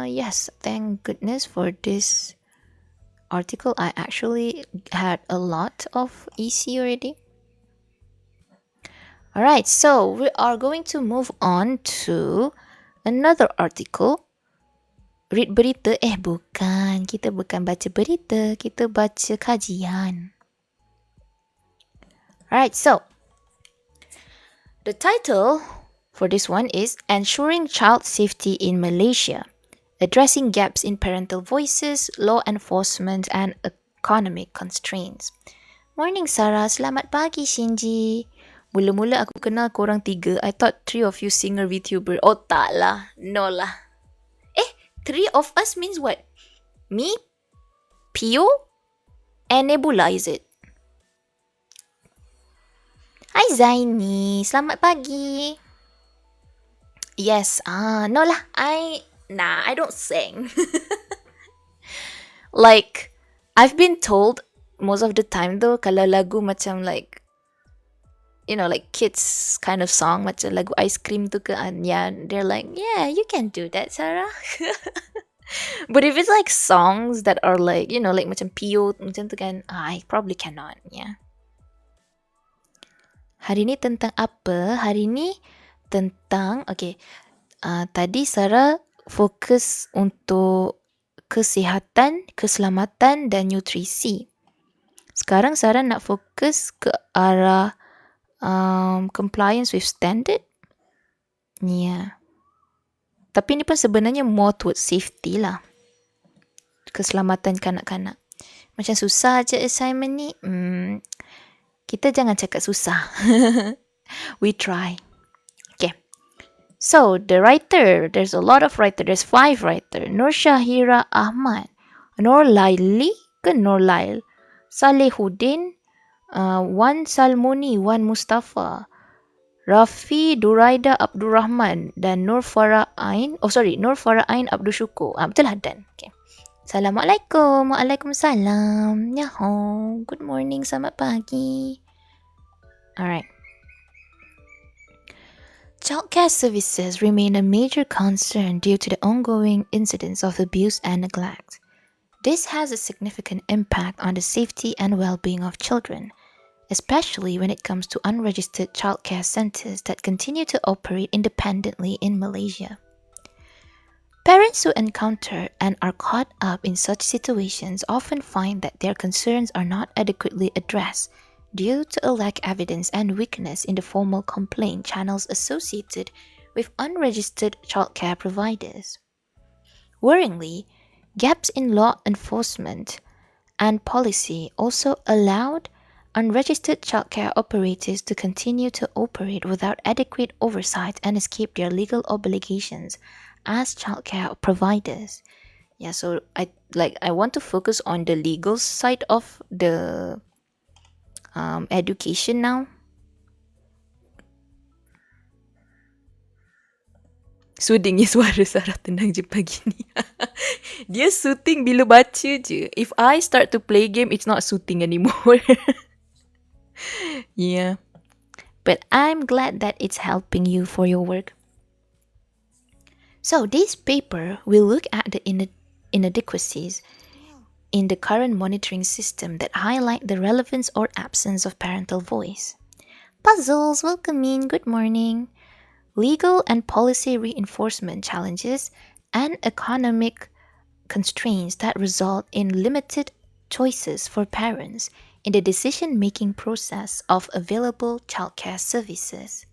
Yes, thank goodness for this article. I actually had a lot of EC already. Alright, so we are going to move on to another article. Read berita? Bukan. Kita bukan baca berita. Kita baca kajian. Alright, so the title for this one is Ensuring Child Safety in Malaysia, Addressing Gaps in Parental Voices, Law Enforcement and Economic Constraints. Morning Sarah, selamat pagi Shinji. Mula-mula aku kenal korang 3. I thought 3 of you singer VTuber. Oh tak lah, no lah. 3 of us means what? Me, Pio, and Nebula, is it? Hi Zaini, selamat pagi. Yes, no lah, I don't sing. Like, I've been told most of the time though, kalau lagu macam like, you know, like kids kind of song, macam lagu ice cream tu ke, they're like, yeah, you can do that, Sarah. But if it's like songs that are like, you know, like macam Pio, macam tu kan, I probably cannot, yeah. Hari ni tentang apa? Hari ni tentang, okay, tadi Sarah fokus untuk kesihatan, keselamatan dan nutrisi. Sekarang Sarah nak fokus ke arah compliance with standard. Yeah. Tapi ni pun sebenarnya more towards safety lah. Keselamatan kanak-kanak. Macam susah je assignment ni. Kita jangan cakap susah. We try. Okay. So, the writer. There's a lot of writer. There's 5 writer. Nur Syahira Ahmad. Nur Laili ke Nur Lail? Salehuddin. Wan Salmoni. Wan Mustafa. Rafi Duraida Abdul Rahman. Dan Nur Farah Ain. Nur Farah Ain Abdul Syukur. Betul lah Dan. Okay. Assalamualaikum. Waalaikumsalam. Yaho. Good morning. Selamat pagi. Alright. Childcare services remain a major concern due to the ongoing incidents of abuse and neglect. This has a significant impact on the safety and well-being of children, especially when it comes to unregistered childcare centers that continue to operate independently in Malaysia. Parents who encounter and are caught up in such situations often find that their concerns are not adequately addressed due to a lack of evidence and weakness in the formal complaint channels associated with unregistered childcare providers. Worryingly, gaps in law enforcement and policy also allowed unregistered childcare operators to continue to operate without adequate oversight and escape their legal obligations as childcare providers. Yeah, so I want to focus on the legal side of the education now. Sudingnya suara Sarah tenang je pagi ni. Dia soothing bila baca je. If I start to play game, it's not soothing anymore. Yeah. But I'm glad that it's helping you for your work. So this paper will look at the inadequacies in the current monitoring system that highlight the relevance or absence of parental voice. Puzzles, welcome in, good morning. Legal and policy reinforcement challenges and economic constraints that result in limited choices for parents in the decision-making process of available childcare services.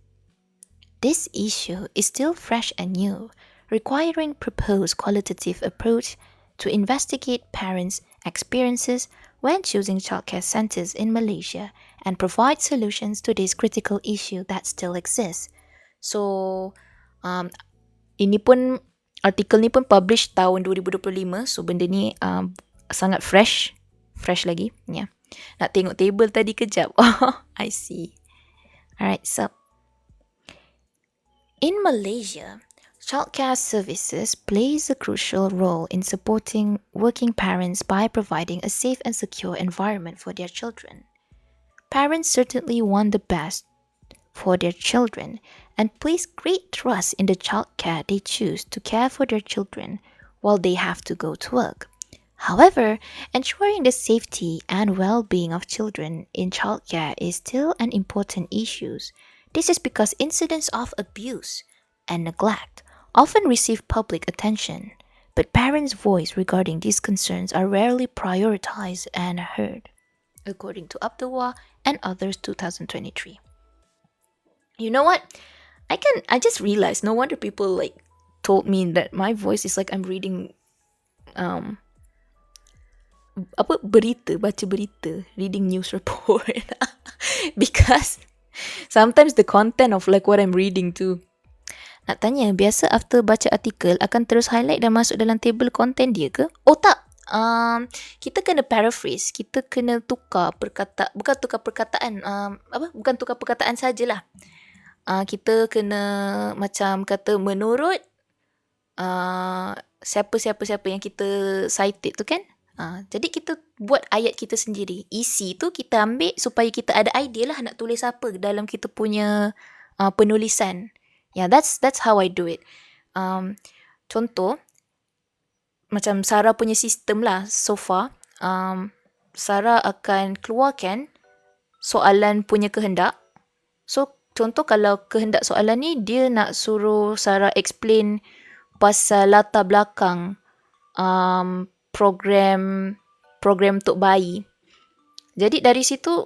This issue is still fresh and new, requiring proposed qualitative approach to investigate parents' experiences when choosing childcare centers in Malaysia and provide solutions to this critical issue that still exists. So, ini pun artikel ni pun publish tahun 2025. So, benda ni sangat fresh lagi. Yeah. Nak tengok table tadi kejap. Oh, I see. Alright, so in Malaysia, childcare services plays a crucial role in supporting working parents by providing a safe and secure environment for their children. Parents certainly want the best for their children and place great trust in the childcare they choose to care for their children while they have to go to work. However, ensuring the safety and well-being of children in childcare is still an important issue. This is because incidents of abuse and neglect often receive public attention, but parents' voice regarding these concerns are rarely prioritized and heard, according to Abdullah and others 2023. You know what? I just realized no wonder people told me that my voice is like I'm reading baca berita, reading news report. Because sometimes the content of what I'm reading too. Nak tanya, biasa after baca artikel akan terus highlight dan masuk dalam table content dia ke? Oh tak. Kita kena paraphrase, kita kena tukar perkataan, bukan tukar perkataan sajalah. Kita kena macam kata menurut siapa yang kita cited tu kan. Jadi kita buat ayat kita sendiri. Isi tu kita ambil supaya kita ada idea lah nak tulis apa dalam kita punya penulisan. Yeah, that's how I do it. Contoh, macam Sarah punya sistem lah so far. Sarah akan keluarkan soalan punya kehendak. So, contoh kalau kehendak soalan ni, dia nak suruh Sarah explain pasal latar belakang program untuk bayi. Jadi dari situ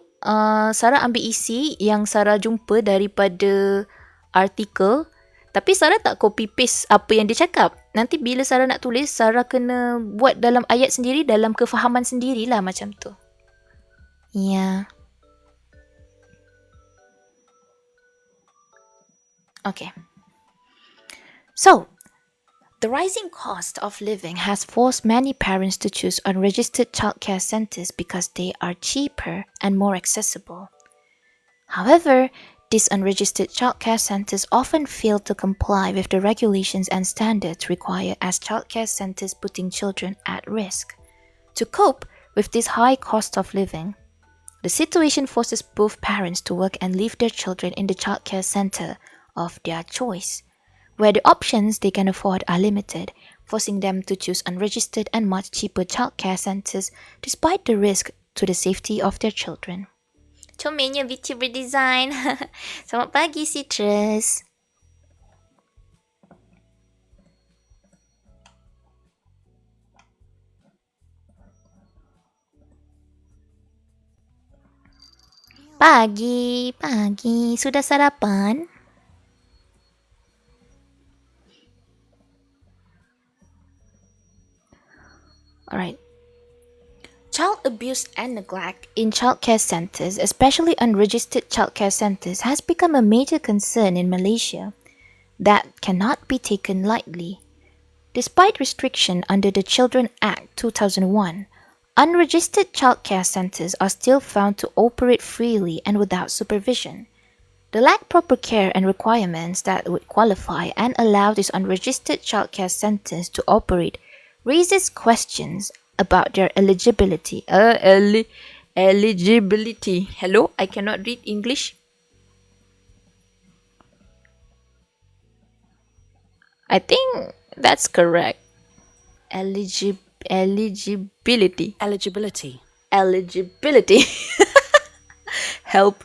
Sarah ambil isi yang Sarah jumpa daripada artikel, tapi Sarah tak copy paste apa yang dia cakap. Nanti bila Sarah nak tulis, Sarah kena buat dalam ayat sendiri, dalam kefahaman sendirilah macam tu. Yeah. Okay. So, the rising cost of living has forced many parents to choose unregistered childcare centers because they are cheaper and more accessible. However, these unregistered childcare centers often fail to comply with the regulations and standards required as childcare centers, putting children at risk. To cope with this high cost of living, the situation forces both parents to work and leave their children in the childcare center of their choice, where the options they can afford are limited, forcing them to choose unregistered and much cheaper childcare centers despite the risk to the safety of their children. Comelnya VTuber Design. Selamat pagi, Citrus. Pagi. Sudah sarapan? Alright. Child abuse and neglect in childcare centers, especially unregistered childcare centers, has become a major concern in Malaysia that cannot be taken lightly. Despite restriction under the Children Act 2001, unregistered childcare centers are still found to operate freely and without supervision. They lack proper care and requirements that would qualify and allow these unregistered childcare centers to operate raises questions about their eligibility. Eligibility. Hello, I cannot read English. I think that's correct. Eligibility. Eligibility. Help.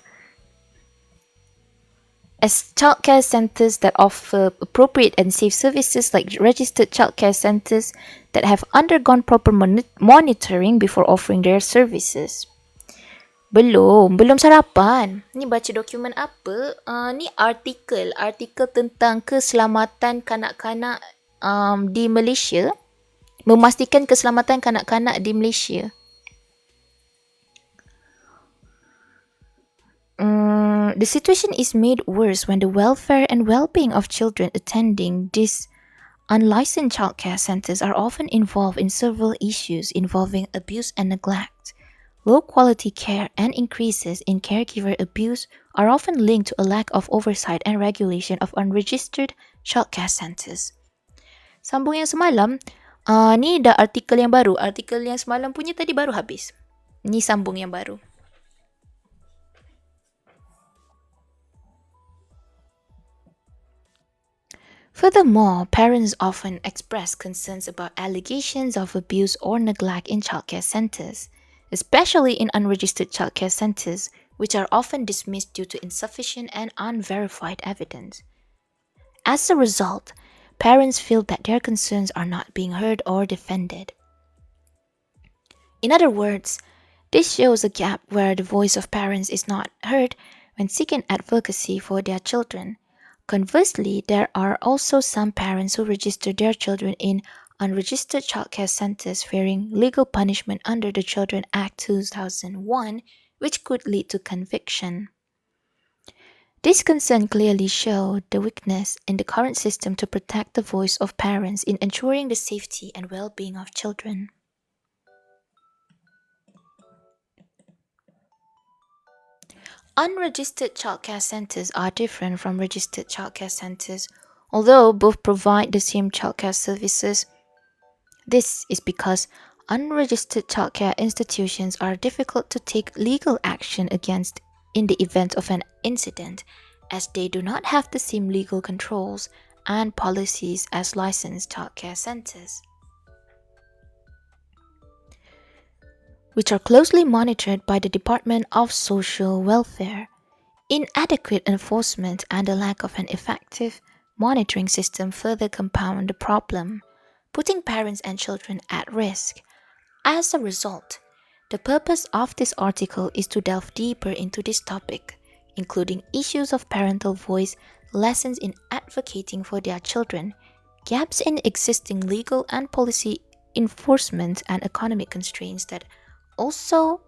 As childcare centers that offer appropriate and safe services like registered childcare centers that have undergone proper monitoring before offering their services. Belum sarapan. Ni baca dokumen apa? Ni artikel tentang keselamatan kanak-kanak di Malaysia. Memastikan keselamatan kanak-kanak di Malaysia. The situation is made worse when the welfare and well-being of children attending these unlicensed childcare centers are often involved in several issues involving abuse and neglect. Low-quality care and increases in caregiver abuse are often linked to a lack of oversight and regulation of unregistered childcare centers. Sambung yang semalam, ni dah artikel yang baru. Artikel yang semalam punya tadi baru habis. Ni sambung yang baru. Furthermore, parents often express concerns about allegations of abuse or neglect in childcare centers, especially in unregistered childcare centers, which are often dismissed due to insufficient and unverified evidence. As a result, parents feel that their concerns are not being heard or defended. In other words, this shows a gap where the voice of parents is not heard when seeking advocacy for their children. Conversely, there are also some parents who register their children in unregistered childcare centers fearing legal punishment under the Children Act 2001, which could lead to conviction. This concern clearly shows the weakness in the current system to protect the voice of parents in ensuring the safety and well-being of children. Unregistered childcare centers are different from registered childcare centers, although both provide the same childcare services. This is because unregistered childcare institutions are difficult to take legal action against in the event of an incident, as they do not have the same legal controls and policies as licensed childcare centers, which are closely monitored by the Department of Social Welfare. Inadequate enforcement and the lack of an effective monitoring system further compound the problem, putting parents and children at risk. As a result, the purpose of this article is to delve deeper into this topic, including issues of parental voice, lessons in advocating for their children, gaps in existing legal and policy enforcement, and economic constraints that also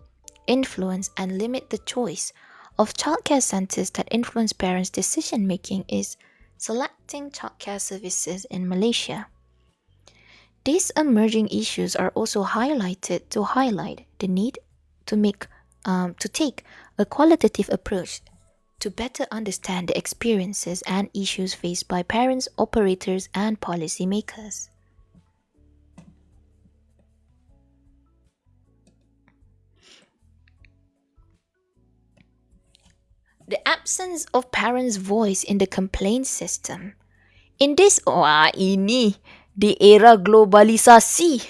influence and limit the choice of childcare centers that influence parents' decision-making is selecting childcare services in Malaysia. These emerging issues are also highlighted to highlight the need to take a qualitative approach to better understand the experiences and issues faced by parents, operators, and policymakers. The absence of parents' voice in the complaint system. In this, di era globalisasi.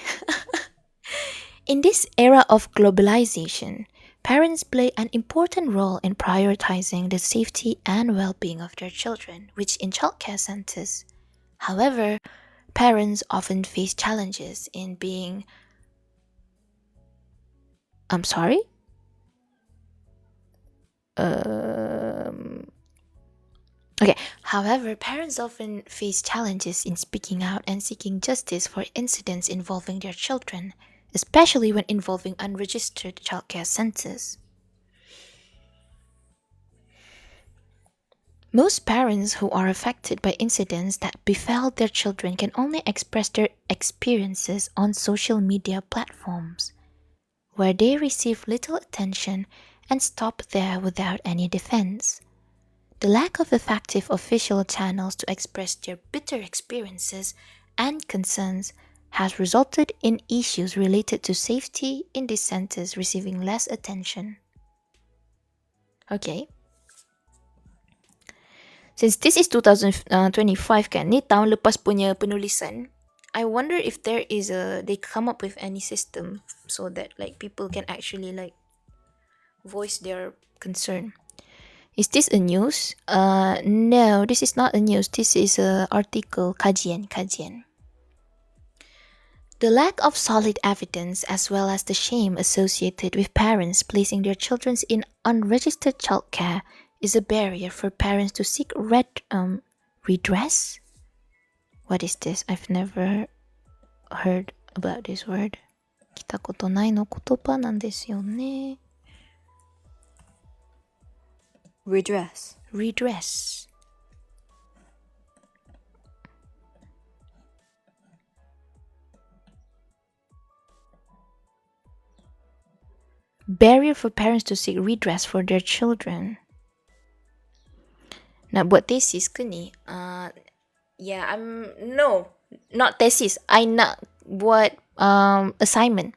In this era of globalization, Parents play an important role in prioritizing the safety and well-being of their children, which in childcare centers. However, parents often face challenges in being I'm sorry? Okay. However, parents often face challenges in speaking out and seeking justice for incidents involving their children, especially when involving unregistered childcare centers. Most parents who are affected by incidents that befell their children can only express their experiences on social media platforms, where they receive little attention and stop there without any defense. The lack of effective official channels to express their bitter experiences and concerns has resulted in issues related to safety in these centers receiving less attention. Okay. Since this is 2025 kan, ni tahun lepas punya penulisan, I wonder if they come up with any system so that like people can actually like voice their concern. Is this a news? No, this is not a news. This is a article, kajian. The lack of solid evidence as well as the shame associated with parents placing their children in unregistered childcare is a barrier for parents to seek redress? What is this? I've never heard about this word. 聞いたことないの言葉なんですよね。Redress. Barrier for parents to seek redress for their children. Nak buat tesis ke ni? No, not tesis. I nak buat assignment.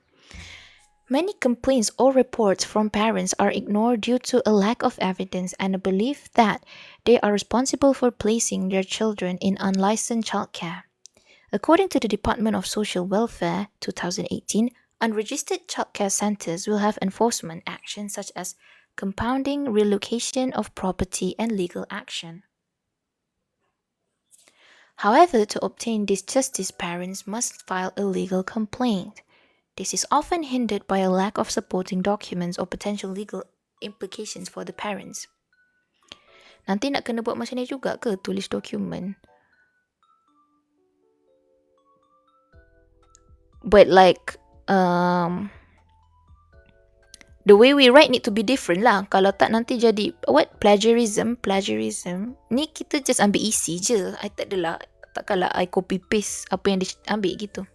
Many complaints or reports from parents are ignored due to a lack of evidence and a belief that they are responsible for placing their children in unlicensed childcare. According to the Department of Social Welfare 2018, unregistered childcare centers will have enforcement actions such as compounding, relocation of property, and legal action. However, to obtain this justice, parents must file a legal complaint. This is often hindered by a lack of supporting documents or potential legal implications for the parents. Nanti nak kena buat macam ni juga ke, tulis dokumen? But like, the way we write need to be different lah. Kalau tak nanti jadi, plagiarism. Ni kita just ambil isi je. I tak adalah, takkanlah I copy paste apa yang dia ambil gitu.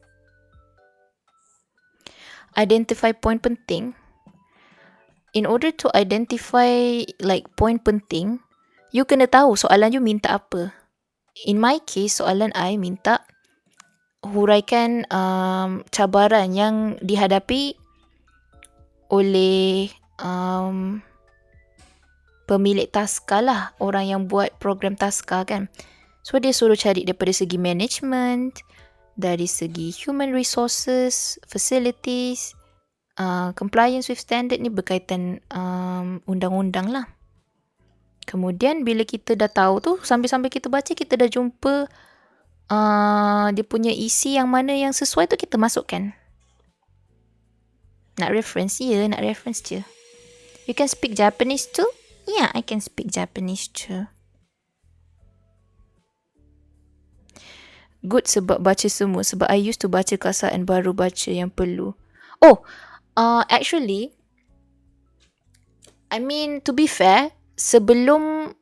Identify point penting. In order to identify like point penting, you kena tahu soalan you minta apa. In my case, soalan I minta huraikan cabaran yang dihadapi oleh pemilik taska lah, orang yang buat program taska kan. So dia suruh cari daripada segi management, dari segi human resources, facilities, compliance with standard ni berkaitan undang-undang lah. Kemudian bila kita dah tahu tu, sambil-sambil kita baca, kita dah jumpa dia punya isi yang mana yang sesuai tu kita masukkan. Nak reference? Ya, nak reference je. You can speak Japanese too? Yeah, I can speak Japanese too. Good sebab baca semua. Sebab I used to baca kasaan baru baca yang perlu. Oh, actually, I mean to be fair, sebelum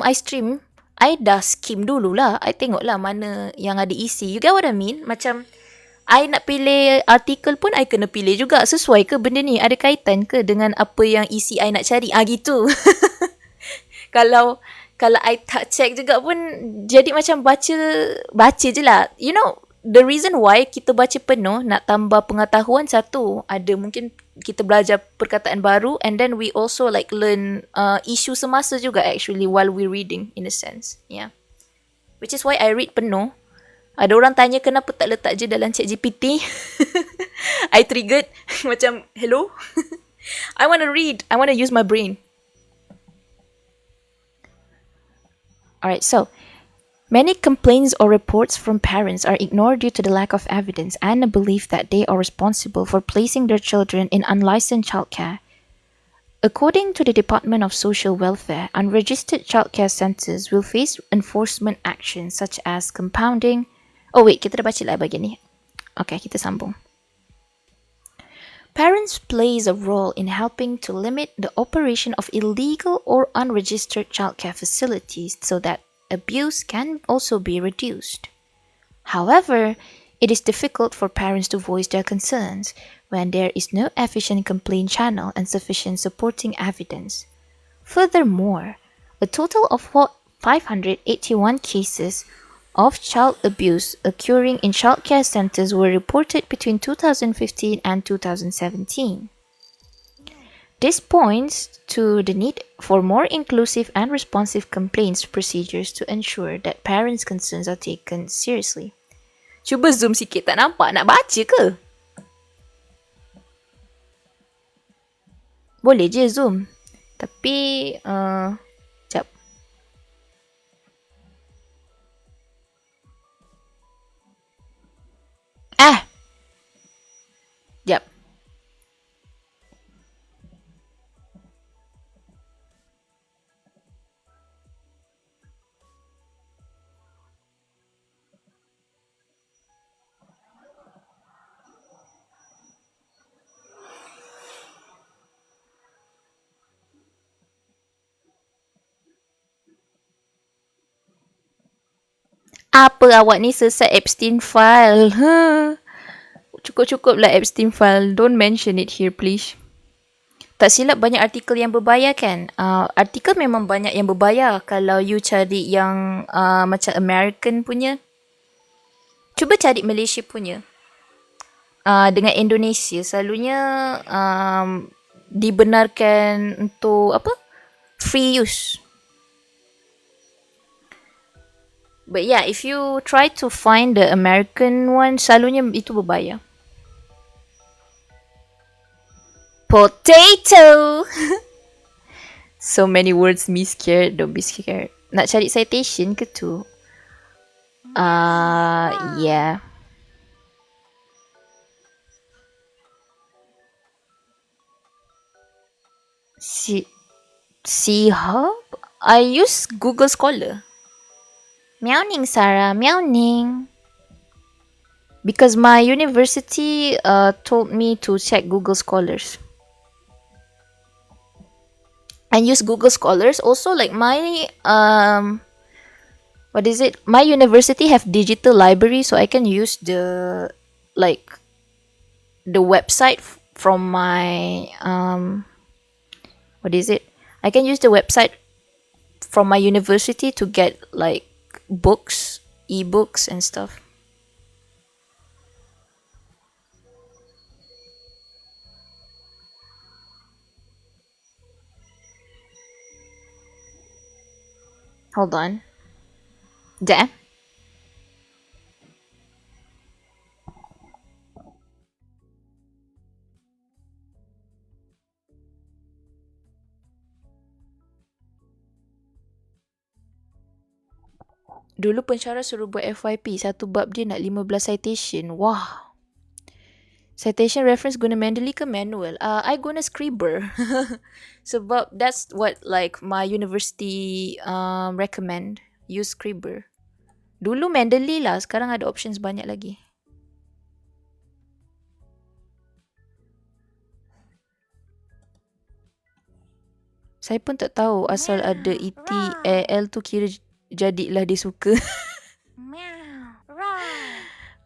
I stream, I dah skim dululah. I tengok lah mana yang ada isi. You get what I mean? Macam I nak pilih artikel pun I kena pilih juga. Sesuai ke benda ni? Ada kaitan ke dengan apa yang isi I nak cari? Gitu. Kalau I tak check juga pun jadi macam baca je lah. You know, the reason why kita baca penuh nak tambah pengetahuan, satu, ada mungkin kita belajar perkataan baru, and then we also like learn isu semasa juga actually while we reading in a sense. Yeah. Which is why I read penuh. Ada orang tanya kenapa tak letak je dalam ChatGPT. I triggered macam hello. I want to read. I want to use my brain. All right, so many complaints or reports from parents are ignored due to the lack of evidence and a belief that they are responsible for placing their children in unlicensed childcare. According to the Department of Social Welfare, unregistered childcare centers will face enforcement actions such as compounding. Oh wait, kita dah baca lah bagian ni. Okay, kita sambung. Parents plays a role in helping to limit the operation of illegal or unregistered childcare facilities so that abuse can also be reduced. However, it is difficult for parents to voice their concerns when there is no efficient complaint channel and sufficient supporting evidence. Furthermore, a total of 581 cases of child abuse occurring in childcare centers were reported between 2015 and 2017. This points to the need for more inclusive and responsive complaints procedures to ensure that parents' concerns are taken seriously. Cuba zoom sikit, tak nampak? Nak baca ke? Boleh je zoom. Tapi, sekejap. Sekejap. Apa awak ni sesat Epstein file? Cukup-cukup lah Epstein file. Don't mention it here please. Tak silap banyak artikel yang berbayar kan? Artikel memang banyak yang berbayar kalau you cari yang macam American punya. Cuba cari Malaysia punya. Dengan Indonesia selalunya dibenarkan untuk apa? Free use. But yeah, if you try to find the American one, selalunya itu berbayar. Potato! So many words me scared. Don't be scared. Nak cari citation ke tu? Yeah. C-Hub? I use Google Scholar. Meowning, Sarah. Meowning. Because my university told me to check Google Scholars. And use Google Scholars. Also, like my what is it? My university have digital library, so I can use the the website from my what is it? I can use the website from my university to get like books, ebooks and stuff. Hold on. There. Dulu pensyarah suruh buat FYP, satu bab dia nak 15 citation. Wah. Citation reference guna manually ke manual? I guna Scriber. Sebab that's what like my university recommend. Use Scriber. Dulu manually lah, sekarang ada options banyak lagi. Saya pun tak tahu asal ada ET L tu kira jadilah dia suka.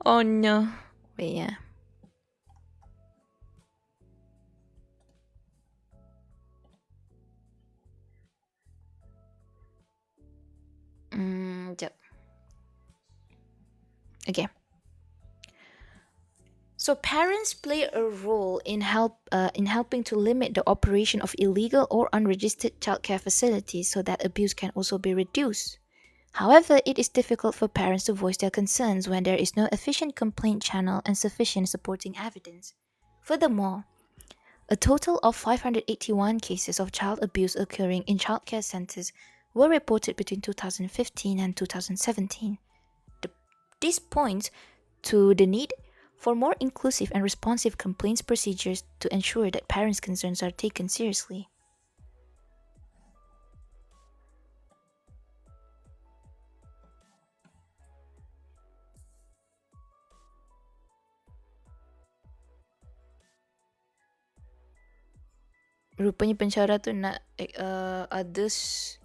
Oh no. Wait, yeah. Sekejap. Okay. So parents play a role in helping to limit the operation of illegal or unregistered childcare facilities so that abuse can also be reduced. However, it is difficult for parents to voice their concerns when there is no efficient complaint channel and sufficient supporting evidence. Furthermore, A total of 581 cases of child abuse occurring in childcare centers were reported between 2015 and 2017. This points to the need for more inclusive and responsive complaints procedures to ensure that parents' concerns are taken seriously. Rupanya pensyarah tu nak others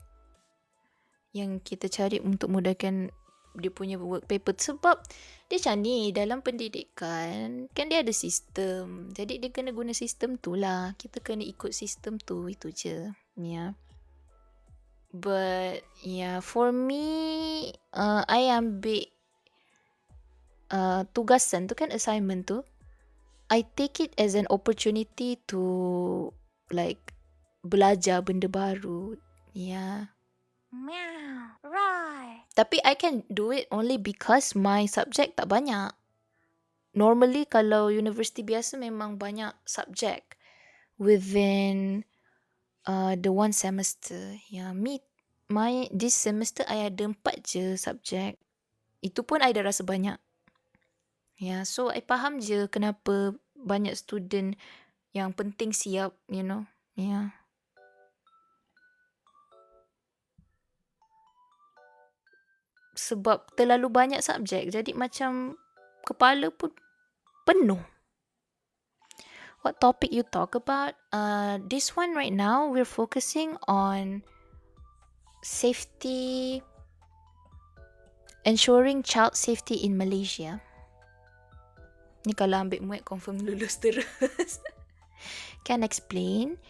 yang kita cari untuk mudahkan dia punya work paper, sebab dia macam ni, dalam pendidikan kan dia ada sistem, jadi dia kena guna sistem tu lah, kita kena ikut sistem tu, itu je. Yeah. But yeah, for me, I ambil tugasan tu kan, assignment tu, I take it as an opportunity to like belajar benda baru. Yeah. Meow. Right. Tapi I can do it only because my subject tak banyak. Normally kalau universiti biasa memang banyak subject within the one semester. Yeah, this semester I ada 4 je subject. Itu pun I dah rasa banyak. Yeah, so I faham je kenapa banyak student yang penting siap, you know. Yeah. Sebab terlalu banyak subjek, jadi macam kepala pun penuh. What topic you talk about? This one right now, we're focusing on safety, ensuring child safety in Malaysia. Ni kalau ambil muat confirm lulus terus. Can explain.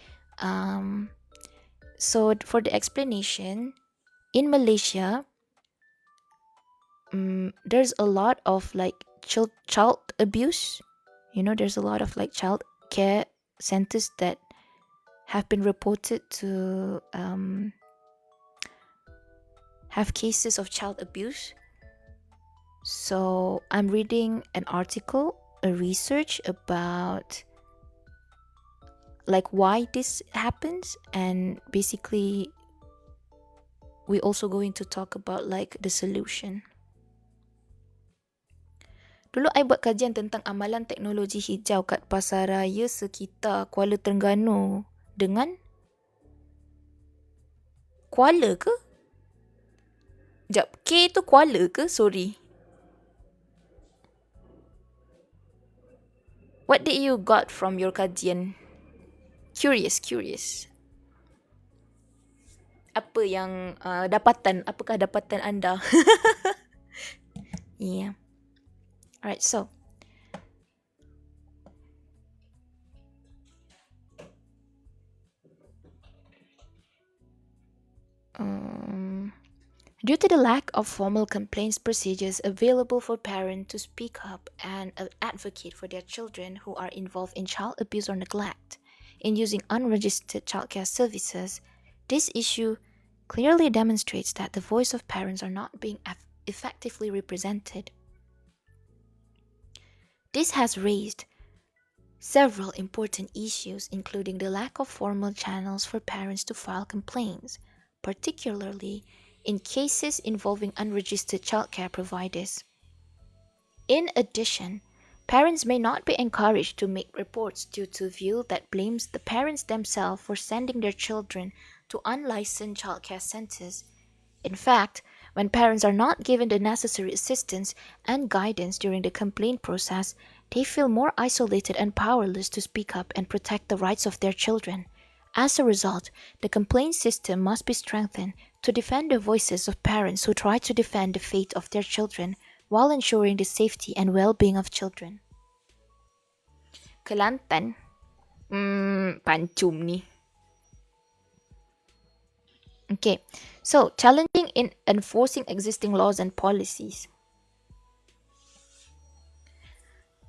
So for the explanation, in Malaysia, there's a lot of like child abuse. You know, there's a lot of like child care centers that have been reported to have cases of child abuse. So I'm reading an article, a research about like why this happens, and basically we also going to talk about like the solution. Dulu I buat kajian tentang amalan teknologi hijau kat pasaraya sekitar Kuala Terengganu dengan Kuala ke? Sekejap, K tu Kuala ke? Sorry. What did you got from your kajian? Curious. Apa yang apakah dapatan anda? Yeah. Alright, so due to the lack of formal complaints procedures available for parents to speak up and advocate for their children who are involved in child abuse or neglect in using unregistered childcare services, this issue clearly demonstrates that the voice of parents are not being effectively represented. This has raised several important issues, including the lack of formal channels for parents to file complaints, particularly in cases involving unregistered childcare providers. In addition, parents may not be encouraged to make reports due to a view that blames the parents themselves for sending their children to unlicensed childcare centers. In fact, when parents are not given the necessary assistance and guidance during the complaint process, they feel more isolated and powerless to speak up and protect the rights of their children. As a result, the complaint system must be strengthened to defend the voices of parents who try to defend the fate of their children while ensuring the safety and well-being of children. Kelantan. Pancum ni. Okay, so challenging in enforcing existing laws and policies.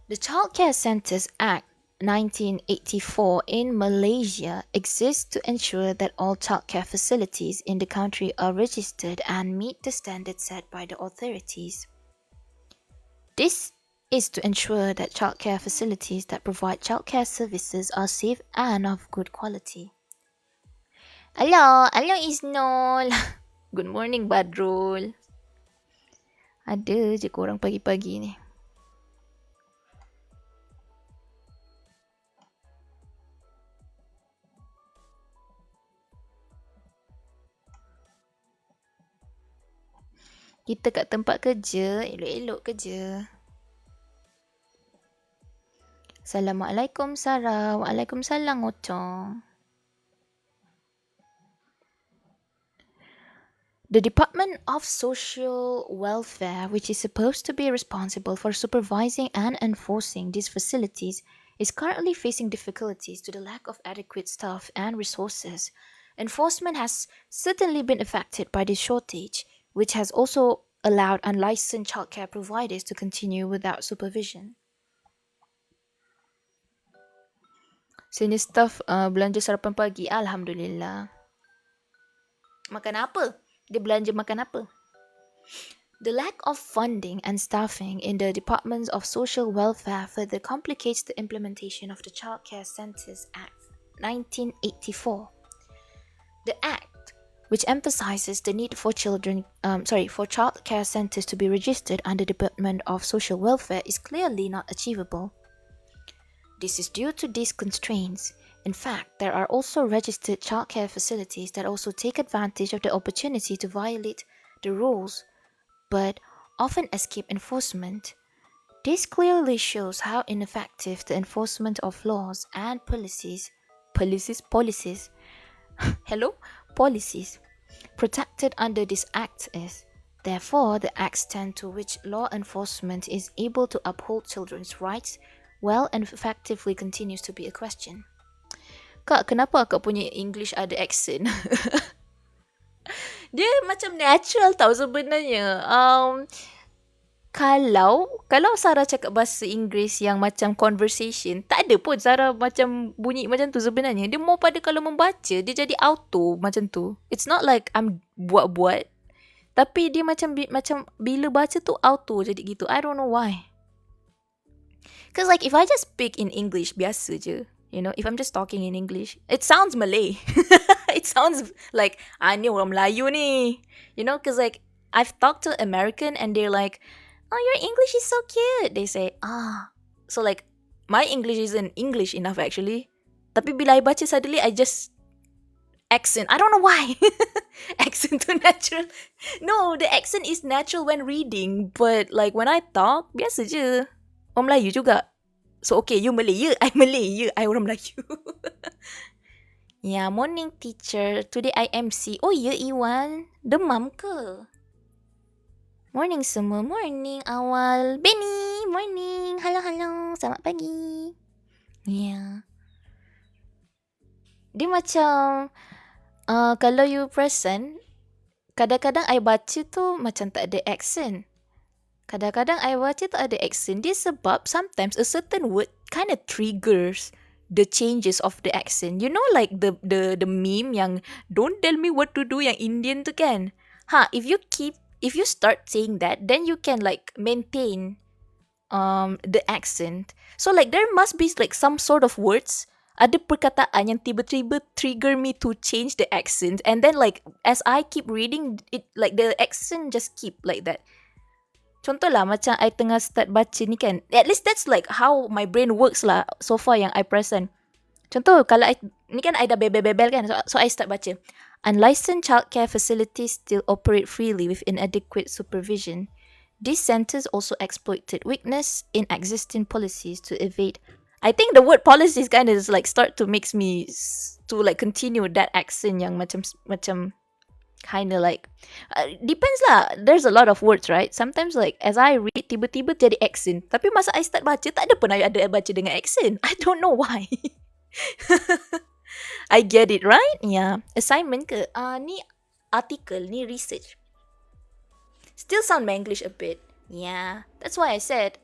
The Child Care Centres Act 1984 in Malaysia exists to ensure that all childcare facilities in the country are registered and meet the standards set by the authorities. This is to ensure that childcare facilities that provide childcare services are safe and of good quality. Hello Isnol. Good morning Badrul. Ada je korang pagi-pagi ni. Kita kat tempat kerja, elok-elok kerja. Assalamualaikum Sarah. Waalaikumsalam Ocong. The Department of Social Welfare, which is supposed to be responsible for supervising and enforcing these facilities, is currently facing difficulties due to the lack of adequate staff and resources. Enforcement has certainly been affected by this shortage, which has also allowed unlicensed childcare providers to continue without supervision. Senior staff belanja sarapan pagi, Alhamdulillah. Makan apa? Dia belanja makan apa? The lack of funding and staffing in the Departments of Social Welfare further complicates the implementation of the Child Care Centres Act 1984. The Act, which emphasizes the need for child care centres to be registered under the Department of Social Welfare, is clearly not achievable. This is due to these constraints. In fact, there are also registered childcare facilities that also take advantage of the opportunity to violate the rules, but often escape enforcement. This clearly shows how ineffective the enforcement of laws and policies protected under this Act is. Therefore, the extent to which law enforcement is able to uphold children's rights well and effectively continues to be a question. Kak, kenapa akak punya English ada accent? Dia macam natural tau sebenarnya. Kalau Sarah cakap bahasa Inggeris yang macam conversation, tak ada pun Sarah macam bunyi macam tu sebenarnya. Dia more pada kalau membaca, dia jadi auto macam tu. It's not like I'm buat-buat. Tapi dia macam bila baca tu auto jadi gitu. I don't know why. Because like if I just speak in English, biasa je. You know, if I'm just talking in English, it sounds Malay. It sounds like, ni orang Melayu ni. You know, because like, I've talked to American and they're like, oh, your English is so cute. They say, So like, my English isn't English enough actually. Tapi bila I baca suddenly, I just accent. I don't know why. Accent too natural. No, the accent is natural when reading. But like, when I talk, biasa je. Orang Melayu juga. So okay, you Malay, ya? I Malay, ya? I orang Melayu. Yeah, morning teacher. Today I MC. Oh ya, Iwan. Demam ke? Morning semua. Morning awal. Benny, morning. Halo. Selamat pagi. Yeah. Dia macam, kalau you perasan, kadang-kadang I baca tu macam tak ada accent. Kadang-kadang I baca tak ada accent. Dia sebab sometimes a certain word kind of triggers the changes of the accent. You know like the meme yang don't tell me what to do yang Indian tu kan. If you start saying that, then you can like maintain the accent. So like there must be like some sort of words, ada perkataan yang tiba-tiba trigger me to change the accent, and then like as I keep reading it, like the accent just keep like that. Contoh lah macam I tengah start baca ni kan. At least that's like how my brain works lah so far yang I present. Contoh kalau ni kan I dah bebel-bebel kan. So I start baca. Unlicensed childcare facilities still operate freely with inadequate supervision. These centers also exploited weakness in existing policies to evade. I think the word policies kind of like start to makes me to like continue that accent yang macam kind of like depends lah. There's a lot of words, right? Sometimes like as I read tiba-tiba jadi accent, tapi masa I start baca tak ada pun I ada baca dengan accent. I don't know why. I get it, right? Yeah. Assignment ke? Ni article, ni research. Still sound Manglish a bit. Yeah. That's why I said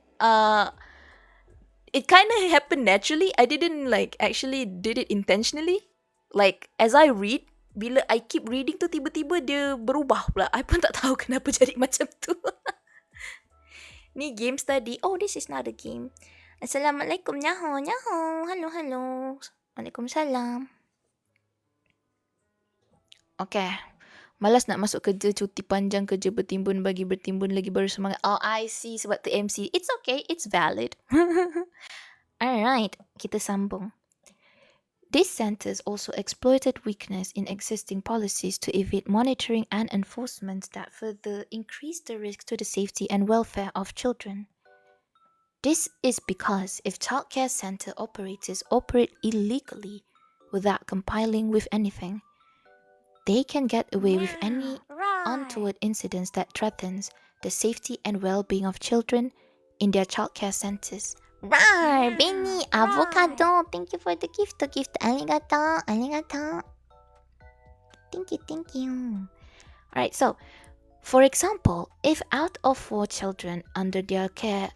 it kind of happened naturally. I didn't like actually did it intentionally. Like as I read, bila I keep reading tu tiba-tiba dia berubah pula. I pun tak tahu kenapa jadi macam tu. Ni game tadi. Oh, this is not a game. Assalamualaikum. Nyaho, nyaho. Hello, hello. Waalaikumsalam. Okay. Malas nak masuk kerja, cuti panjang, kerja bertimbun bagi bertimbun lagi baru semangat. Oh, I see. Sebab tu MC. It's okay. It's valid. Alright. Kita sambung. These centers also exploited weakness in existing policies to evade monitoring and enforcement that further increased the risk to the safety and welfare of children. This is because if childcare center operators operate illegally without complying with anything, they can get away with any untoward incidents that threatens the safety and well-being of children in their childcare centers. Right, Benny, avocado. Thank you for the gift. Arigato, arigato. Thank you. Alright, so, for example, if out of 4 children under their care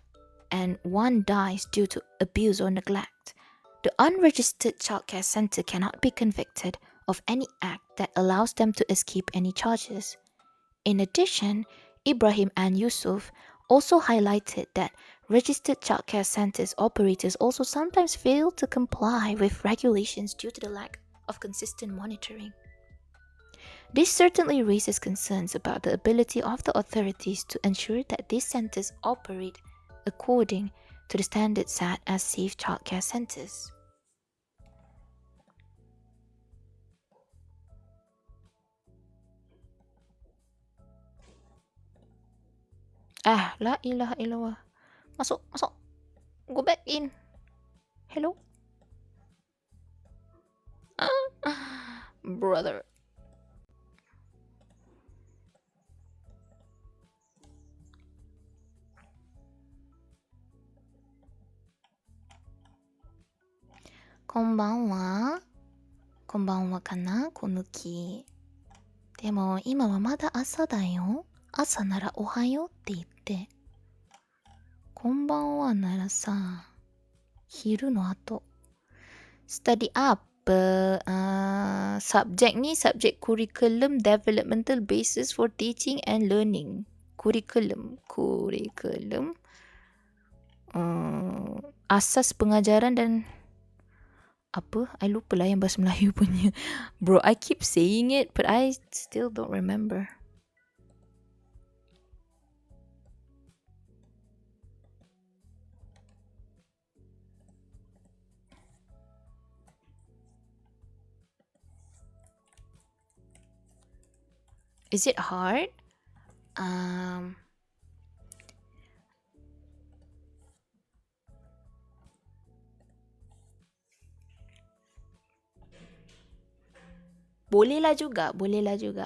and 1 dies due to abuse or neglect, the unregistered childcare center cannot be convicted of any act that allows them to escape any charges. In addition, Ibrahim and Yusuf also highlighted that registered childcare centers operators also sometimes fail to comply with regulations due to the lack of consistent monitoring. This certainly raises concerns about the ability of the authorities to ensure that these centers operate according to the standards set as safe childcare centers. La ilaha illallah. Masuk. Go back in. Hello? Brother. Konbanwa. Konbanwa kana, Konuki. Demo, ima wa mada asa da yo. Asa nara ohayo tte itte. Konbanwa nara sa, hiru no ato. Study up. Subjek ni subjek curriculum developmental basis for teaching and learning. Curriculum. Asas pengajaran dan apa? I lupa lah yang bahasa Melayu punya. Bro, I keep saying it but I still don't remember. Is it hard? Boleh lah juga.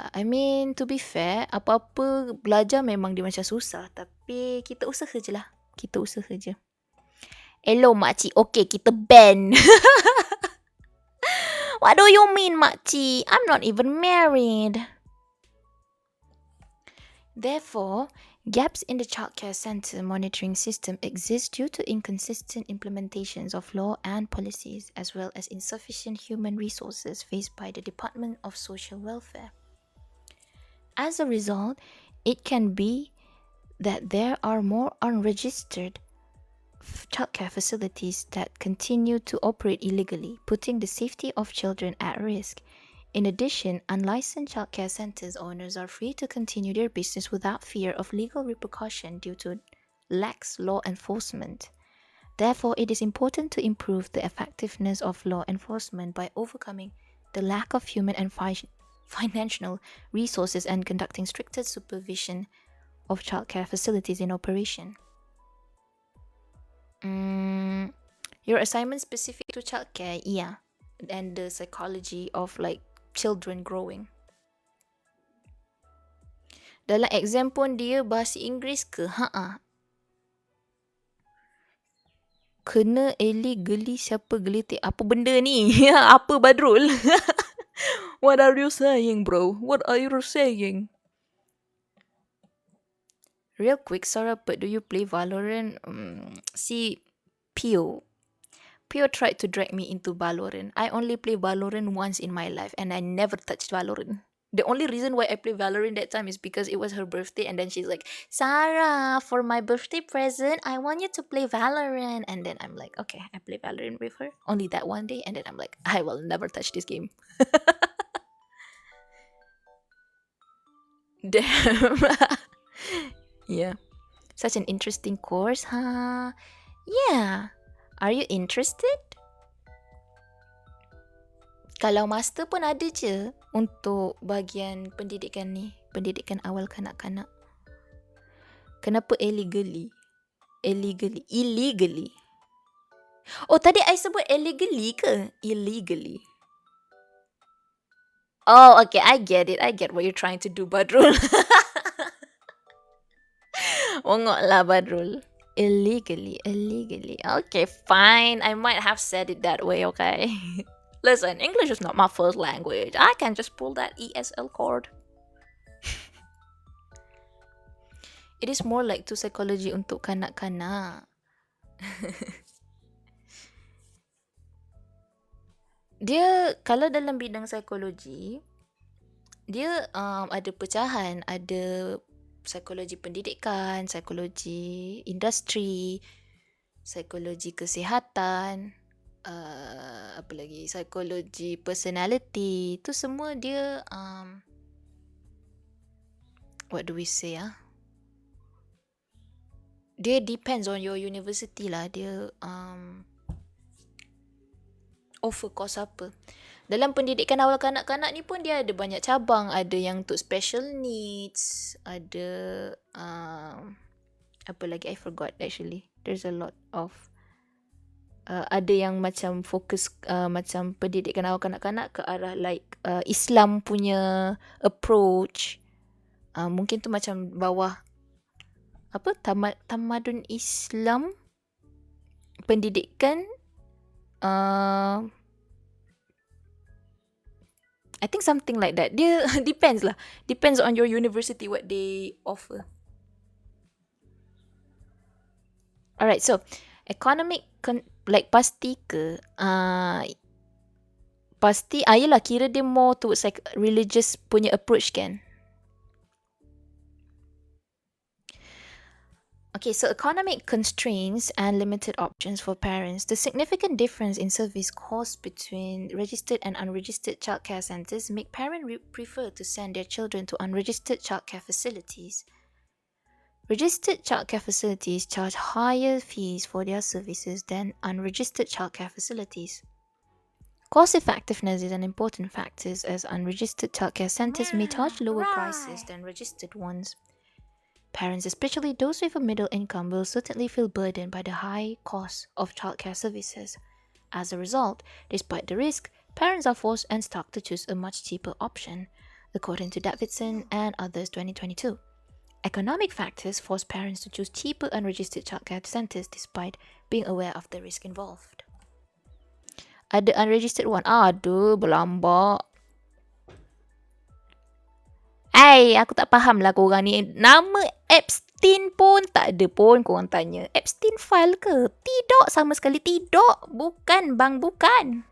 I mean, to be fair, apa-apa belajar memang dia macam susah. Tapi kita usaha je lah. Hello, makcik. Okay, kita ban. What do you mean, makcik? I'm not even married. Therefore, gaps in the childcare center monitoring system exist due to inconsistent implementations of law and policies, as well as insufficient human resources faced by the Department of Social Welfare. As a result, it can be that there are more unregistered childcare facilities that continue to operate illegally, putting the safety of children at risk. In addition, unlicensed childcare centers owners are free to continue their business without fear of legal repercussion due to lax law enforcement. Therefore, it is important to improve the effectiveness of law enforcement by overcoming the lack of human and financial resources and conducting stricter supervision of childcare facilities in operation. Your assignment specific to childcare, yeah, and the psychology of like children growing. Dalam exam pun dia bahasa Inggeris ke? Kena Eli geli siapa gelitik. Apa benda ni? Apa Badrul? What are you saying, bro? What are you saying? Real quick, Sarah, but do you play Valorant? See, Pio tried to drag me into Valorant. I only play Valorant once in my life and I never touched Valorant. The only reason why I play Valorant that time is because it was her birthday, and then she's like, Sarah, for my birthday present, I want you to play Valorant. And then I'm like, okay, I play Valorant with her. Only that one day, and then I'm like, I will never touch this game. Damn. Yeah. Such an interesting course, huh? Yeah. Are you interested? Kalau master pun ada je untuk bahagian pendidikan ni. Pendidikan awal kanak-kanak. Kenapa illegally? Illegally. Oh, tadi I sebut illegally ke? Illegally. Oh, okay. I get it. I get what you're trying to do, Badrul. Ongok lah, Badrul. Illegally. Okay, fine. I might have said it that way, okay? Listen, English is not my first language. I can just pull that ESL chord. It is more like to psychology untuk kanak-kanak. Dia, kalau dalam bidang psikologi, dia ada pecahan. Ada psikologi pendidikan, psikologi industri, psikologi kesihatan, apa lagi, psikologi personality. Tu semua dia what do we say dia depends on your university lah. Dia offer course apa. Dalam pendidikan awal kanak-kanak ni pun dia ada banyak cabang. Ada yang untuk special needs, ada apa lagi, I forgot actually. There's a lot of ada yang macam fokus macam pendidikan awal kanak-kanak ke arah like Islam punya approach. Mungkin tu macam bawah apa, tamadun Islam, pendidikan, I think something like that. Dia depends lah. Depends on your university what they offer. Alright, so economic like pasti ke? Pasti, yelah, kira dia more towards like religious punya approach kan? Okay, so economic constraints and limited options for parents. The significant difference in service costs between registered and unregistered childcare centres make parents prefer to send their children to unregistered childcare facilities. Registered childcare facilities charge higher fees for their services than unregistered childcare facilities. Cost effectiveness is an important factor as unregistered childcare centres may charge lower prices than registered ones. Parents, especially those with a middle income, will certainly feel burdened by the high cost of childcare services. As a result, despite the risk, parents are forced and stuck to choose a much cheaper option, according to Davidson and others 2022. Economic factors force parents to choose cheaper unregistered childcare centres despite being aware of the risk involved. Ada unregistered one? Aduh, berlambak. Aku tak faham lah korang ni. Nama Epstein pun tak ada pun korang tanya. Epstein file ke? Tidak, sama sekali tidak. Bukan bang, bukan.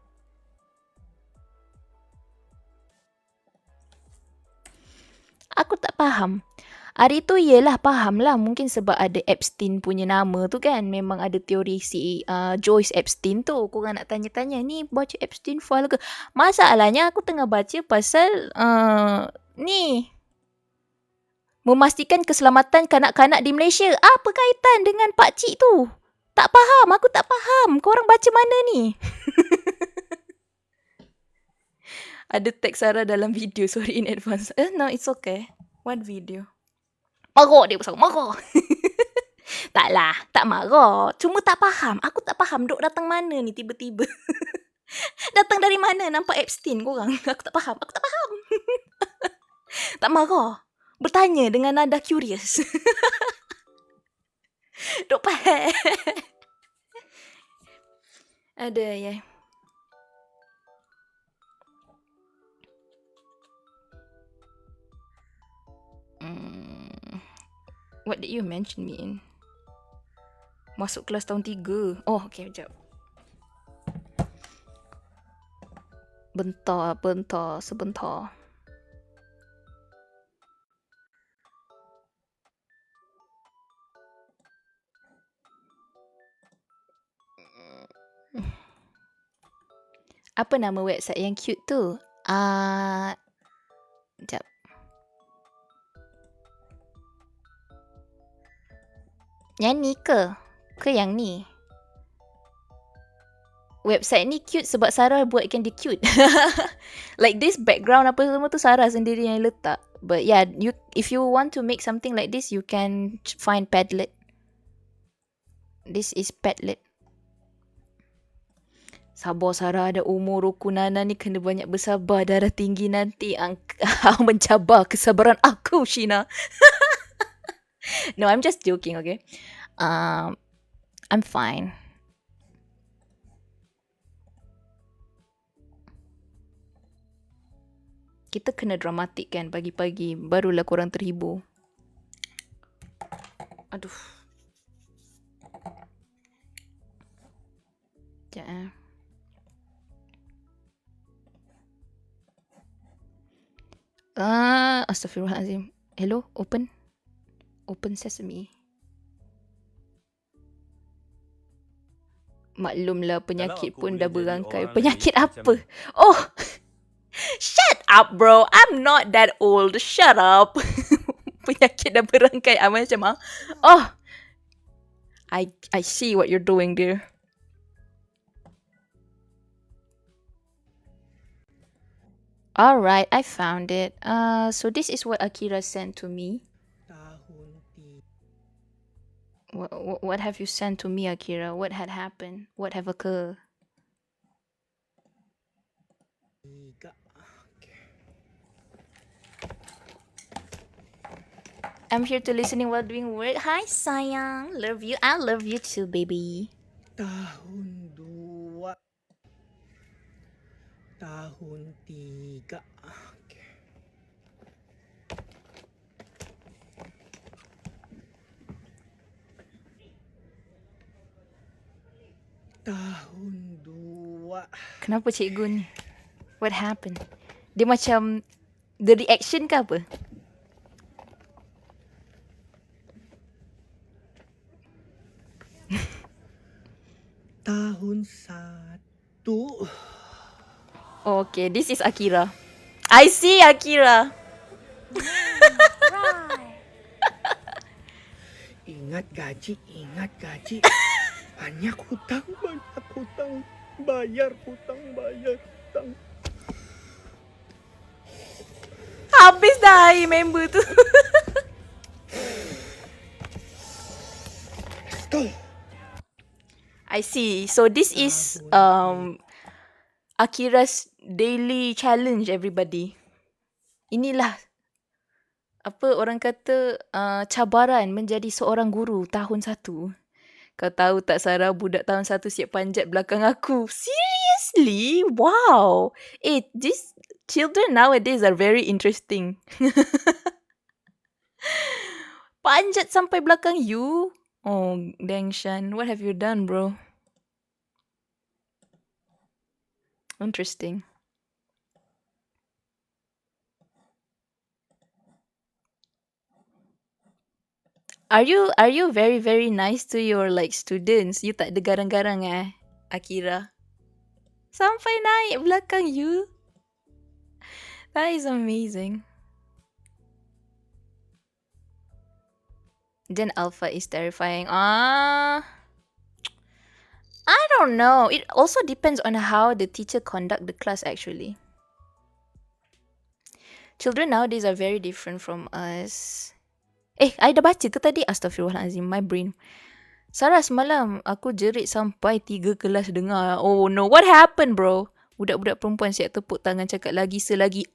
Aku tak faham. Hari tu yelah faham lah. Mungkin sebab ada Epstein punya nama tu kan. Memang ada teori si Joyce Epstein tu. Korang nak tanya-tanya ni baca Epstein file ke? Masalahnya aku tengah baca pasal ni memastikan keselamatan kanak-kanak di Malaysia. Apa kaitan dengan pakcik tu? Tak faham, aku tak faham. Korang baca mana ni? Ada teks Sarah dalam video, sorry in advance. No, it's okay. What video? Marah dia pasal marah. Taklah, tak marah. Cuma tak faham. Aku tak faham duk datang mana ni tiba-tiba. Datang dari mana nampak Epstein korang? Aku tak faham. Tak marah. Bertanya dengan nada curious. Duk pahal. Ada ya. What did you mention me in? Masuk kelas tahun 3. Oh, okay, sekejap. Bentar, sebentar. Apa nama website yang cute tu? Sekejap. Yang ni ke? Ke yang ni? Website ni cute sebab Sarah buatkan dia cute. Like this background apa semua tu Sarah sendiri yang letak. But yeah, if you want to make something like this, you can find Padlet. This is Padlet. Sabar Sarah, ada umur rukunana ni kena banyak bersabar. Darah tinggi nanti mencabar kesabaran aku, Sheena. No, I'm just joking, okay? I'm fine. Kita kena dramatik kan pagi-pagi. Barulah korang terhibur. Aduh. Sekejap Astaghfirullahalazim. Hello, open. Open sesame. Maklumlah penyakit pun dah berangkai. Penyakit apa? Oh! Shut up, bro. I'm not that old. Shut up. Penyakit dah berangkai. Macam oh. I see what you're doing, dear. Alright, I found it. So this is what Akira sent to me. What have you sent to me, Akira? What had happened? What have occurred? I'm here to listening while doing work. Hi, sayang. Love you. I love you too, baby. Tahun 2. Tahun 3. Okay. Tahun 2. Kenapa cikgu ni? What happened? Dia macam the reaction ke apa? Tahun 1. Okay, this is Akira. I see Akira. Right. Ingat gaji. Banyak hutang. Bayar hutang. Habis dah air member tu. Let's go. I see. So this is Akira's daily challenge, everybody. Inilah apa orang kata cabaran menjadi seorang guru tahun 1. Kau tahu tak Sarah, budak tahun 1 siap panjat belakang aku. Seriously? Wow. These children nowadays are very interesting. Panjat sampai belakang you? Oh, dang Shan. What have you done, bro? Interesting. Are you very very nice to your like students? You tak ada garang-garang Akira? Sampai naik belakang you? That is amazing. Then Alpha is terrifying. I don't know. It also depends on how the teacher conduct the class actually. Children nowadays are very different from us. I dah baca ke tadi? Astaghfirullahalazim, my brain. Sarah, semalam aku jerit sampai 3 kelas dengar. Oh no, what happened, bro? Budak-budak perempuan siap tepuk tangan cakap lagi selagi.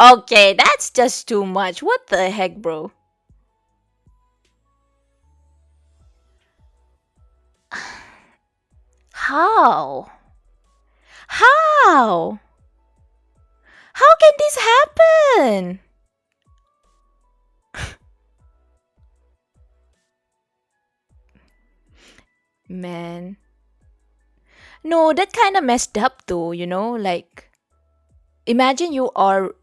Okay, that's just too much. What the heck, bro? How? How can this happen? Man. No, that kind of messed up though, you know? Like, imagine you are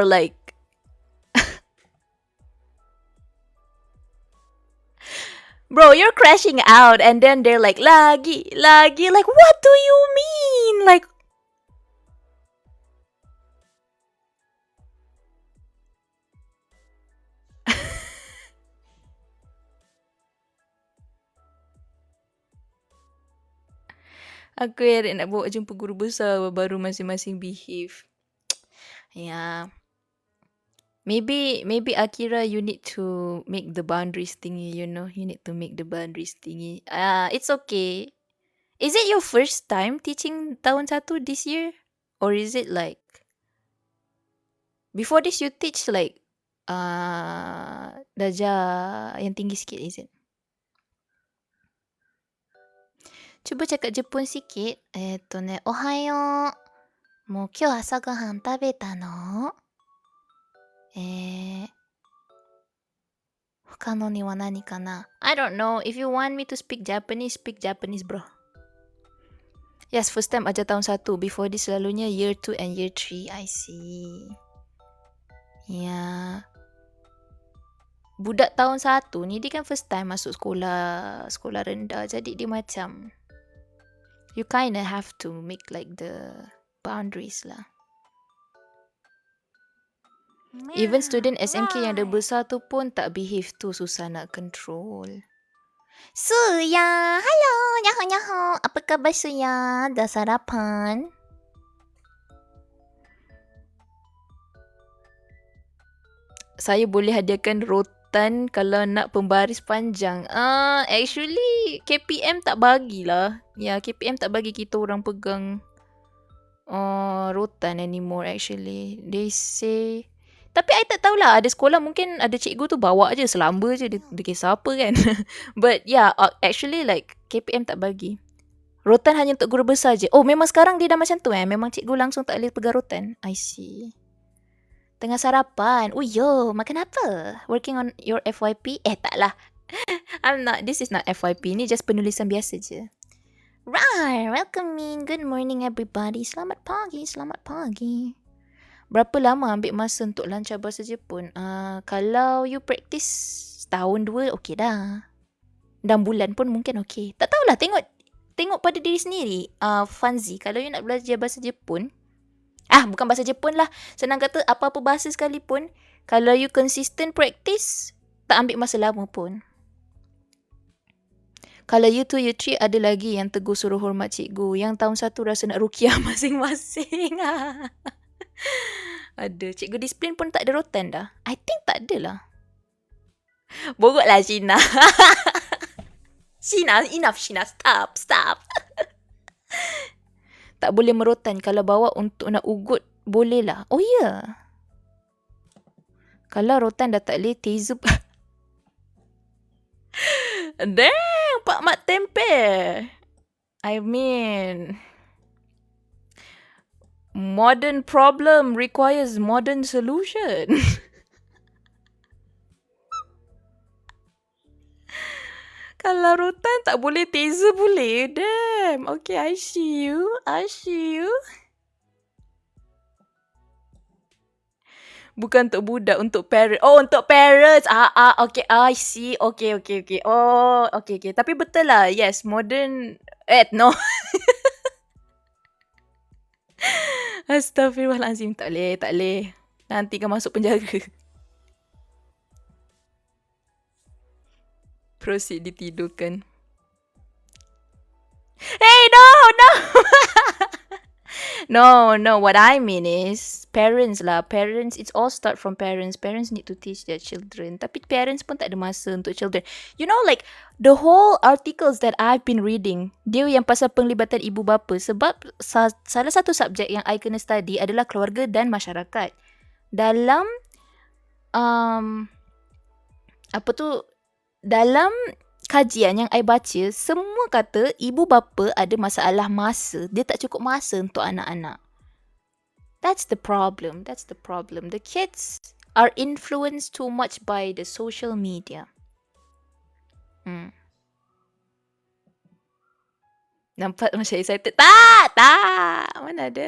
like Bro, you're crashing out and then they're like, lagi. Like, what do you mean? Like, aku yang nak bawa jumpa guru besar baru masing-masing behave. Yeah. Maybe Akira, you need to make the boundaries thingy, you know. You need to make the boundaries thingy. It's okay. Is it your first time teaching tahun 1 this year? Or is it like before this you teach like darjah yang tinggi sikit, is it? Cuba cakap Jepun sikit. Ohayo. もう今日朝ごはん食べたの？他のには何かな？ I don't know. If you want me to speak Japanese, bro. Yes, first time ajar tahun 1. Before this selalunya year 2 and year 3. I see. Yeah. Budak tahun 1 ni dia kan first time masuk sekolah rendah. Jadi dia macam you kind of have to make like the boundaries lah. Even student SMK yang dah besar tu pun tak behave tu, susah nak control. Suya, halo, nyaho. Apa khabar Suya? Dah sarapan? Saya boleh hadiahkan rotan kalau nak pembaris panjang. Actually KPM tak bagilah. Ya, KPM tak bagi kita orang pegang rotan anymore actually. They say, tapi I tak tahulah, ada sekolah mungkin ada cikgu tu bawa je selamba je, dia kisah apa kan. But yeah, actually like KPM tak bagi. Rotan hanya untuk guru besar je. Oh, memang sekarang dia dah macam tu memang cikgu langsung tak boleh pegang rotan. I see. Tengah sarapan. Oh yo, makan apa? Working on your FYP? Taklah. I'm not, this is not FYP. Ni just penulisan biasa je. Right, welcome in. Good morning everybody. Selamat pagi. Berapa lama ambil masa untuk lancar bahasa Jepun? Kalau you practice setahun 2, okey dah. 6 bulan pun mungkin okey. Tak tahulah, tengok pada diri sendiri. Fanzi, kalau you nak belajar bahasa Jepun, bukan bahasa Jepun lah. Senang kata, apa-apa bahasa sekalipun, kalau you consistent practice, tak ambil masa lama pun. Kalau you 2, you 3, ada lagi yang tegur suruh hormat cikgu. Yang tahun 1 rasa nak rukiah masing-masing. Ada. Cikgu disiplin pun tak ada rotan dah. I think tak ada lah. Boroklah Shina. Shina, enough Shina. Stop. Tak boleh merotan. Kalau bawa untuk nak ugut, boleh lah. Oh ya. Yeah. Kalau rotan dah tak boleh, tezu. Damn, Pak Mat Tempe. I mean, modern problem requires modern solution. Kalau rotan tak boleh, taser boleh. Damn. Okay, I see you. Bukan untuk budak, untuk parent. Oh, untuk parents. Okay. I see. Okay. Oh, okay. Tapi betul lah. Yes, modern. No. Astaghfirullahalazim. Tak boleh. Nanti kan masuk penjara. Proceed ditidurkan. Hey, no. No. What I mean is parents lah. Parents, it's all start from parents. Parents need to teach their children. Tapi parents pun tak ada masa untuk children. You know, like the whole articles that I've been reading, dia yang pasal penglibatan ibu bapa. Sebab salah satu subjek yang I kena study adalah keluarga dan masyarakat. Dalam dalam kajian yang I baca, semua kata ibu bapa ada masalah masa. Dia tak cukup masa untuk anak-anak. That's the problem. The kids are influenced too much by the social media. Nampak macam excited? Tak. Mana ada.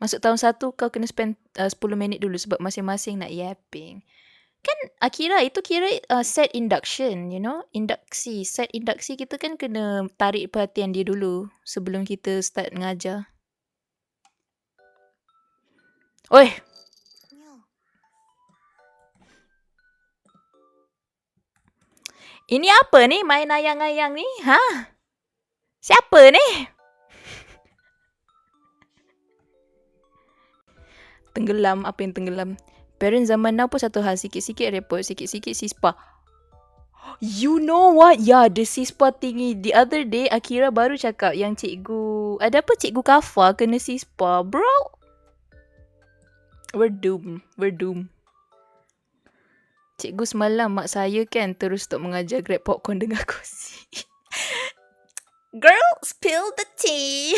Masuk tahun 1 kau kena spend 10 minit dulu sebab masing-masing nak yapping. Kan Akira itu kira set induction, you know, induksi. Set induksi kita kan kena tarik perhatian dia dulu sebelum kita start mengajar. Oi, Meow. ini apa ni main ayang-ayang ni? Ha? Siapa ni? Tenggelam, apa yang tenggelam? Parents zaman now pun satu hal, sikit-sikit report, sikit-sikit sispa. You know what? Yeah, the sispa thingy. The other day, Akira baru cakap yang cikgu... Ada apa cikgu Kafa kena sispa? Bro! We're doomed. We're doomed. Cikgu semalam mak saya kan terus stop mengajar grab popcorn dengan kursi. Girl, spill the tea.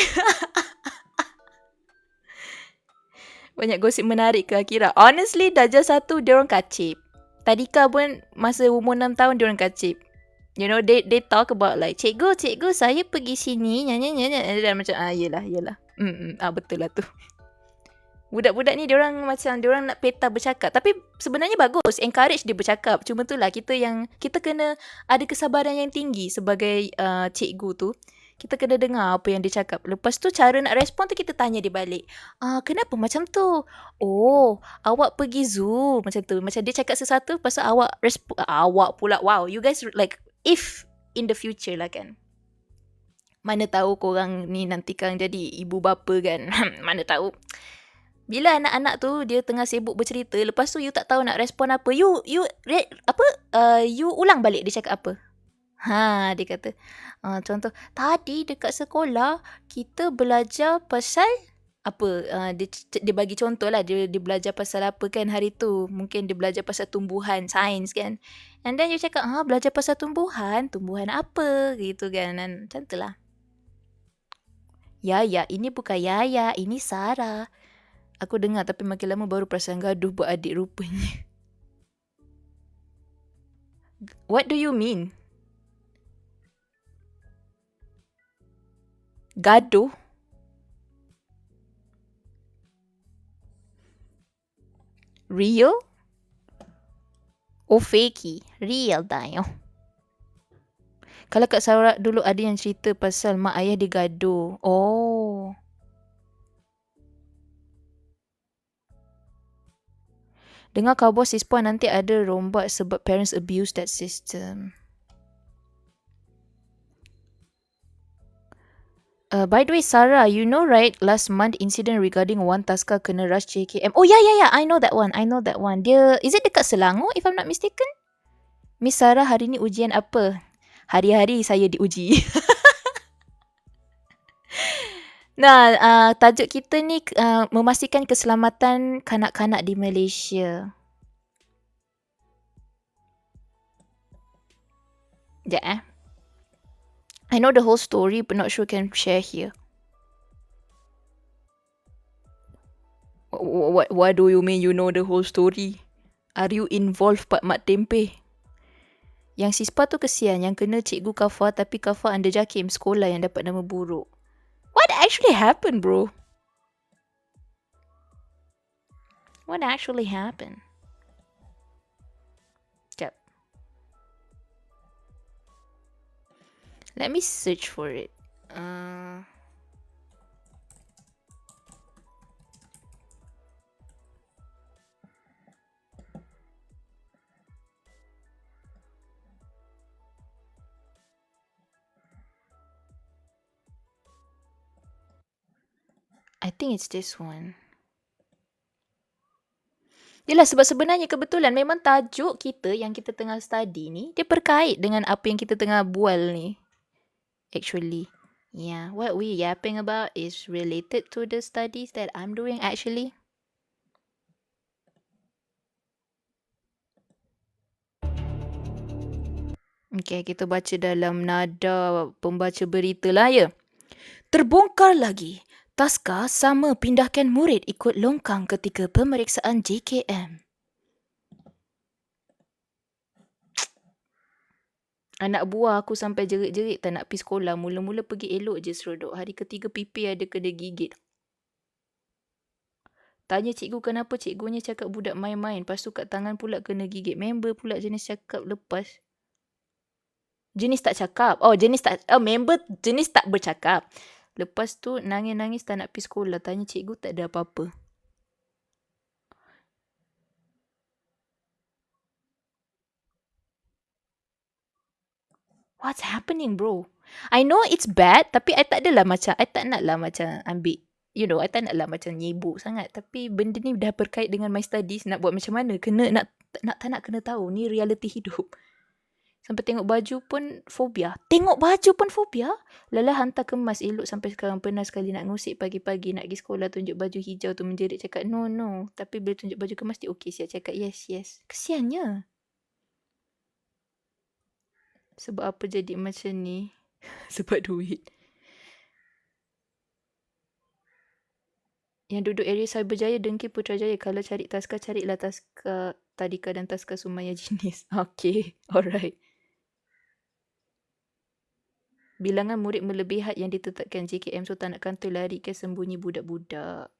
Banyak gosip menarik ke Akira? Honestly, darjah 1 dia orang kacip. Tadika pun masa umur 6 tahun dia orang kacip. You know, they talk about like, cikgu, saya pergi sini. Nyanyi. Dan macam, yelah. Betul lah tu. Budak-budak ni dia orang macam, dia orang nak peta bercakap. Tapi sebenarnya bagus. Encourage dia bercakap. Cuma tu lah, kita kena ada kesabaran yang tinggi sebagai cikgu tu. Kita kena dengar apa yang dia cakap. Lepas tu cara nak respon tu kita tanya dia balik. Kenapa macam tu? Oh, awak pergi zoo. Macam tu. Macam dia cakap sesuatu, lepas tu awak awak pula. Wow, you guys like, if in the future lah kan. Mana tahu korang ni nanti kan jadi ibu bapa kan. Mana tahu. Bila anak-anak tu dia tengah sibuk bercerita, lepas tu you tak tahu nak respon apa. You ulang balik dia cakap apa. Dia kata, contoh, tadi dekat sekolah kita belajar pasal apa, dia bagi contoh lah, dia belajar pasal apa kan hari tu. Mungkin dia belajar pasal tumbuhan, sains kan. And then you cakap, belajar pasal tumbuhan apa gitu kan. Dan macam tu lah. Ya, ini bukan Yaya, ini Sarah. Aku dengar tapi makin lama baru perasan gaduh beradik rupanya. What do you mean? Gaduh? Real? Oh, fakey. Real tayo. Kalau kat Sarawak dulu ada yang cerita pasal mak ayah dia gaduh. Oh. Dengar khabar sispa nanti ada rombat sebab parents abuse that system. By the way, Sarah, you know right, last month incident regarding one taska kena rush JKM. Oh, yeah. I know that one. Dia, is it dekat Selangor if I'm not mistaken? Miss Sarah, hari ni ujian apa? Hari-hari saya diuji. Nah, tajuk kita ni memastikan keselamatan kanak-kanak di Malaysia. Sekejap I know the whole story but not sure can share here. What do you mean you know the whole story? Are you involved Pak Mat Tempe? Yang sispa tu kesian yang kena cikgu Kafa tapi Kafa under JAKIM sekolah yang dapat nama buruk. What actually happened, bro? What actually happened? Sekejap. Let me search for it. I think it's this one. Yelah, sebab sebenarnya kebetulan memang tajuk kita yang kita tengah study ni, dia berkait dengan apa yang kita tengah bual ni. Actually. Yeah, what we yapping about is related to the studies that I'm doing actually. Okay, kita baca dalam nada pembaca berita lah ya. Terbongkar lagi. Taska sama pindahkan murid ikut longkang ketika pemeriksaan JKM. Anak buah aku sampai jerit-jerit tak nak pergi sekolah. Mula-mula pergi elok je serodok. Hari ketiga pipi ada kena gigit. Tanya cikgu kenapa, cikgunya cakap budak main-main. Lepas tu kat tangan pula kena gigit. Member pula jenis cakap lepas. Jenis tak cakap. Member jenis tak bercakap. Lepas tu nangis-nangis tak nak pergi sekolah. Tanya cikgu tak ada apa-apa. What's happening, bro? I know it's bad, tapi I tak nak lah macam ambil, I tak nak lah macam nyibuk sangat. Tapi benda ni dah berkait dengan my studies, nak buat macam mana? Tak nak kena tahu. Ni reality hidup. Sampai tengok baju pun fobia. Lala hantar kemas elok sampai sekarang. Pernah sekali nak ngusik pagi-pagi, nak pergi sekolah, tunjuk baju hijau tu menjerit. Cakap no. Tapi bila tunjuk baju kemas dia okey. Siap cakap yes. Kesiannya. Sebab apa jadi macam ni? Sebab duit. Yang duduk area Cyberjaya, Dengki, Putrajaya. Kalau cari taska, carilah taska Tadika dan taska Sumaya jenis. Okay, alright. Bilangan murid melebihat yang ditetapkan JKM, so tak nak kantoi lari ke sembunyi budak-budak.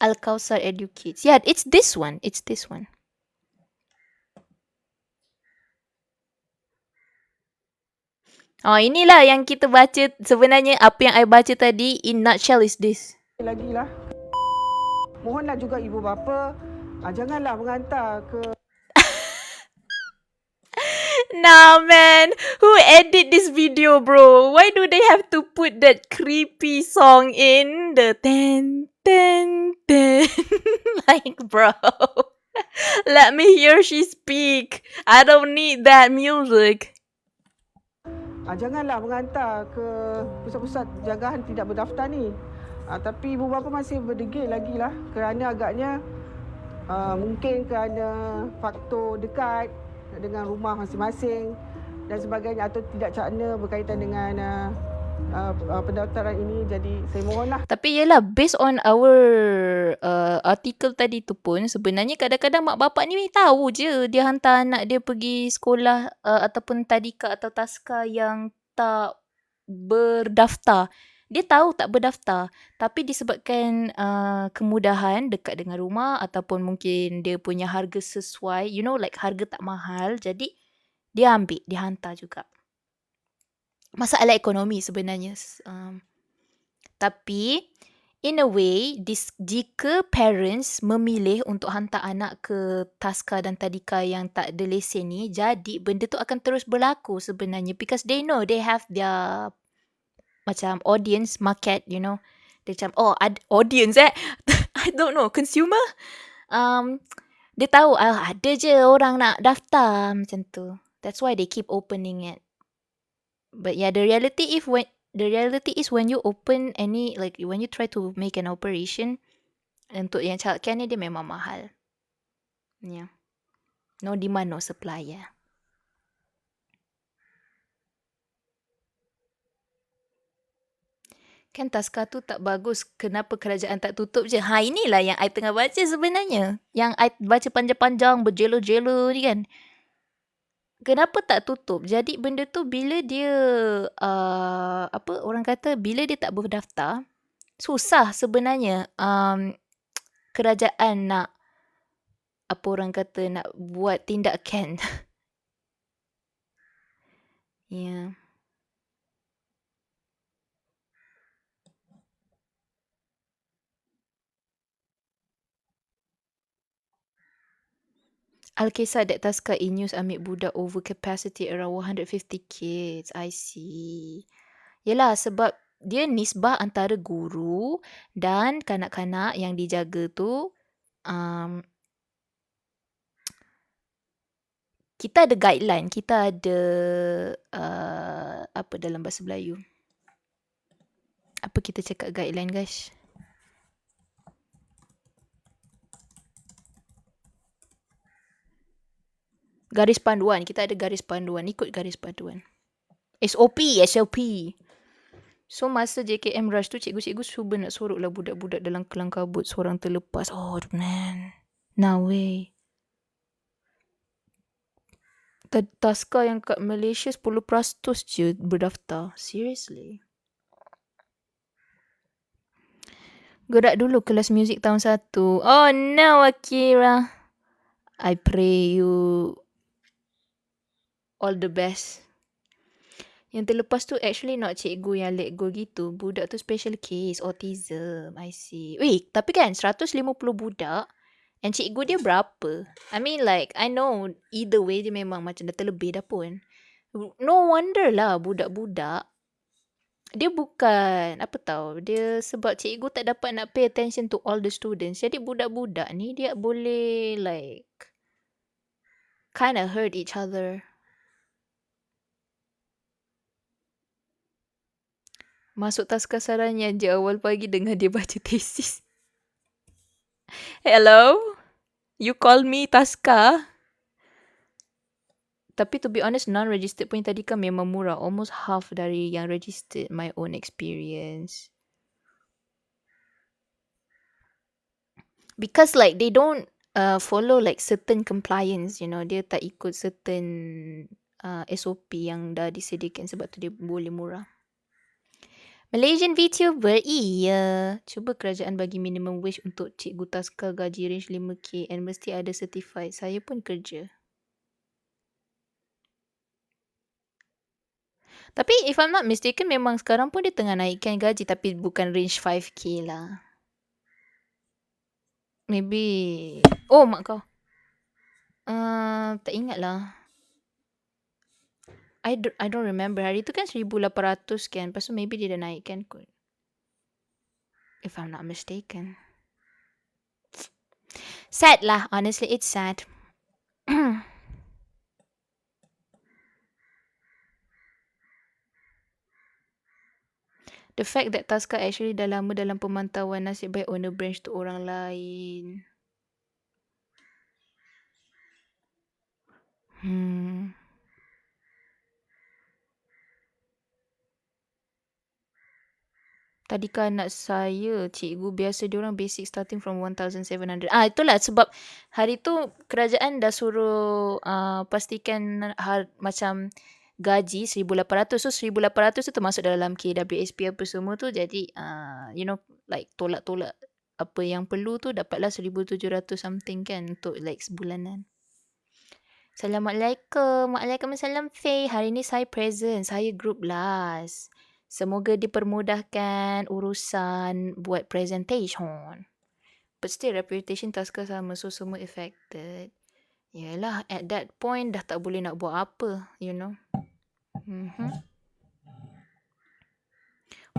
Al-Kausar Educates. Yeah, it's this one. Oh, inilah yang kita baca. Sebenarnya apa yang I baca tadi in nutshell is this. Lagilah. Mohonlah juga ibu bapa, janganlah menghantar ke Nah, man. Who edit this video, bro? Why do they have to put that creepy song in? The ten. Like, bro. Let me hear she speak. I don't need that music. Janganlah menghantar ke pusat-pusat jagahan tidak berdaftar ni. Tapi ibu bapa masih berdegil lagi lah kerana agaknya mungkin kerana faktor dekat dengan rumah masing-masing dan sebagainya atau tidak cakna berkaitan dengan pendaftaran ini. Jadi saya mohonlah. Tapi yelah, based on our artikel tadi tu pun, sebenarnya kadang-kadang mak bapak ni tahu je dia hantar anak dia pergi sekolah ataupun tadika atau taska yang tak berdaftar. Dia tahu tak berdaftar, tapi disebabkan kemudahan dekat dengan rumah ataupun mungkin dia punya harga sesuai, like harga tak mahal, jadi dia ambil, dia hantar juga. Masalah ekonomi sebenarnya. Tapi in a way, jika parents memilih untuk hantar anak ke taska dan tadika yang tak ada lesen ni, jadi benda tu akan terus berlaku sebenarnya, because they know they have their macam audience market, Dia macam, audience I don't know, consumer. Dia tahu ada je orang nak daftar macam tu. That's why they keep opening it. But yeah, the reality is when you open any, like when you try to make an operation, untuk yang childcare ni dia memang mahal. Yeah. No demand, no supply, yeah. Kan taska tu tak bagus. Kenapa kerajaan tak tutup je? Inilah yang I tengah baca sebenarnya. Yang I baca panjang-panjang, berjela-jela ni kan. Kenapa tak tutup? Jadi benda tu bila dia, orang kata, bila dia tak berdaftar, susah sebenarnya kerajaan nak, nak buat tindakan. Yeah. Al-Kisah that taska in-news ambil budak over capacity around 150 kids. I see. Yelah, sebab dia nisbah antara guru dan kanak-kanak yang dijaga tu. Kita ada guideline. Kita ada apa dalam bahasa Melayu? Apa kita cakap guideline, guys? Garis panduan. Kita ada garis panduan. Ikut garis panduan. SOP. So, masa JKM rush tu, cikgu-cikgu cuba nak soroklah budak-budak dalam kelang kabut. Seorang terlepas. Oh, man. No way. Taska yang kat Malaysia 10% je berdaftar. Seriously. Gerak dulu kelas muzik tahun 1. Oh no, Akira. I pray you all the best. Yang terlepas tu actually not cikgu yang let go gitu. Budak tu special case, autism. I see. Weh, tapi kan 150 budak and cikgu dia berapa? I mean like, I know either way dia memang macam dah terlebih dah pun. No wonder lah budak-budak. Dia bukan, apa tau, dia sebab cikgu tak dapat nak pay attention to all the students. Jadi budak-budak ni dia boleh like kind of hurt each other. Masuk taska saranyan je awal pagi dengar dia baca tesis. Hello? You call me taska? Tapi to be honest, non-registered pun tadi kan memang murah. Almost half dari yang registered, my own experience. Because like they don't follow like certain compliance, you know. Dia tak ikut certain SOP yang dah disediakan sebab tu dia boleh murah. Malaysian VTuber, iya. Cuba kerajaan bagi minimum wage untuk cikgu taska gaji range 5k and mesti ada certified. Saya pun kerja. Tapi if I'm not mistaken, memang sekarang pun dia tengah naikkan gaji tapi bukan range 5k lah. Maybe... Oh, mak kau. Tak ingat lah. I don't remember. Hari tu kan 1,800 kan. Lepas tu maybe dia dah naikkan kot. If I'm not mistaken. Sad lah. Honestly, it's sad. The fact that taska actually dah lama dalam pemantauan, nasib baik owner branch tu orang lain. Tadi kan anak saya, cikgu biasa diorang basic starting from 1,700. Itulah sebab hari tu kerajaan dah suruh pastikan macam gaji 1,800. So 1,800 tu termasuk dalam KWSP apa semua tu. Jadi you know, like tolak-tolak apa yang perlu tu dapatlah 1,700 something kan untuk like sebulanan. Assalamualaikum. Waalaikumsalam Faye. Hari ni saya present. Saya group last. Semoga dipermudahkan urusan buat presentation. But still reputation taska sama, so semua affected. Yalah, at that point dah tak boleh nak buat apa, you know.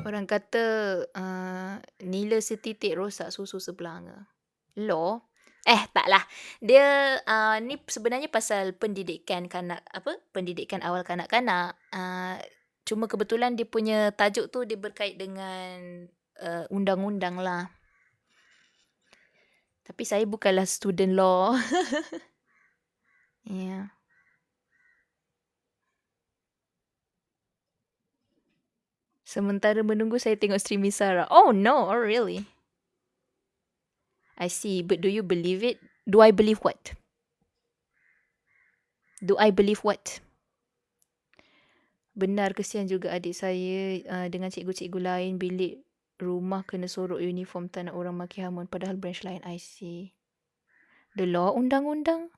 Orang kata nila setitik rosak susu sebelanga. Law? Taklah. Dia ni sebenarnya pasal pendidikan kanak, pendidikan awal kanak-kanak. Cuma kebetulan dia punya tajuk tu dia berkait dengan undang-undang lah. Tapi saya bukanlah student law. Yeah. Sementara menunggu saya tengok stream Sara. Oh no, oh really? I see, but do you believe it? Do I believe what? Do I believe what? Benar, kesian juga adik saya dengan cikgu-cikgu lain bilik rumah kena sorok uniform tak nak orang maki hamun padahal branch lain. I see. The law, undang-undang?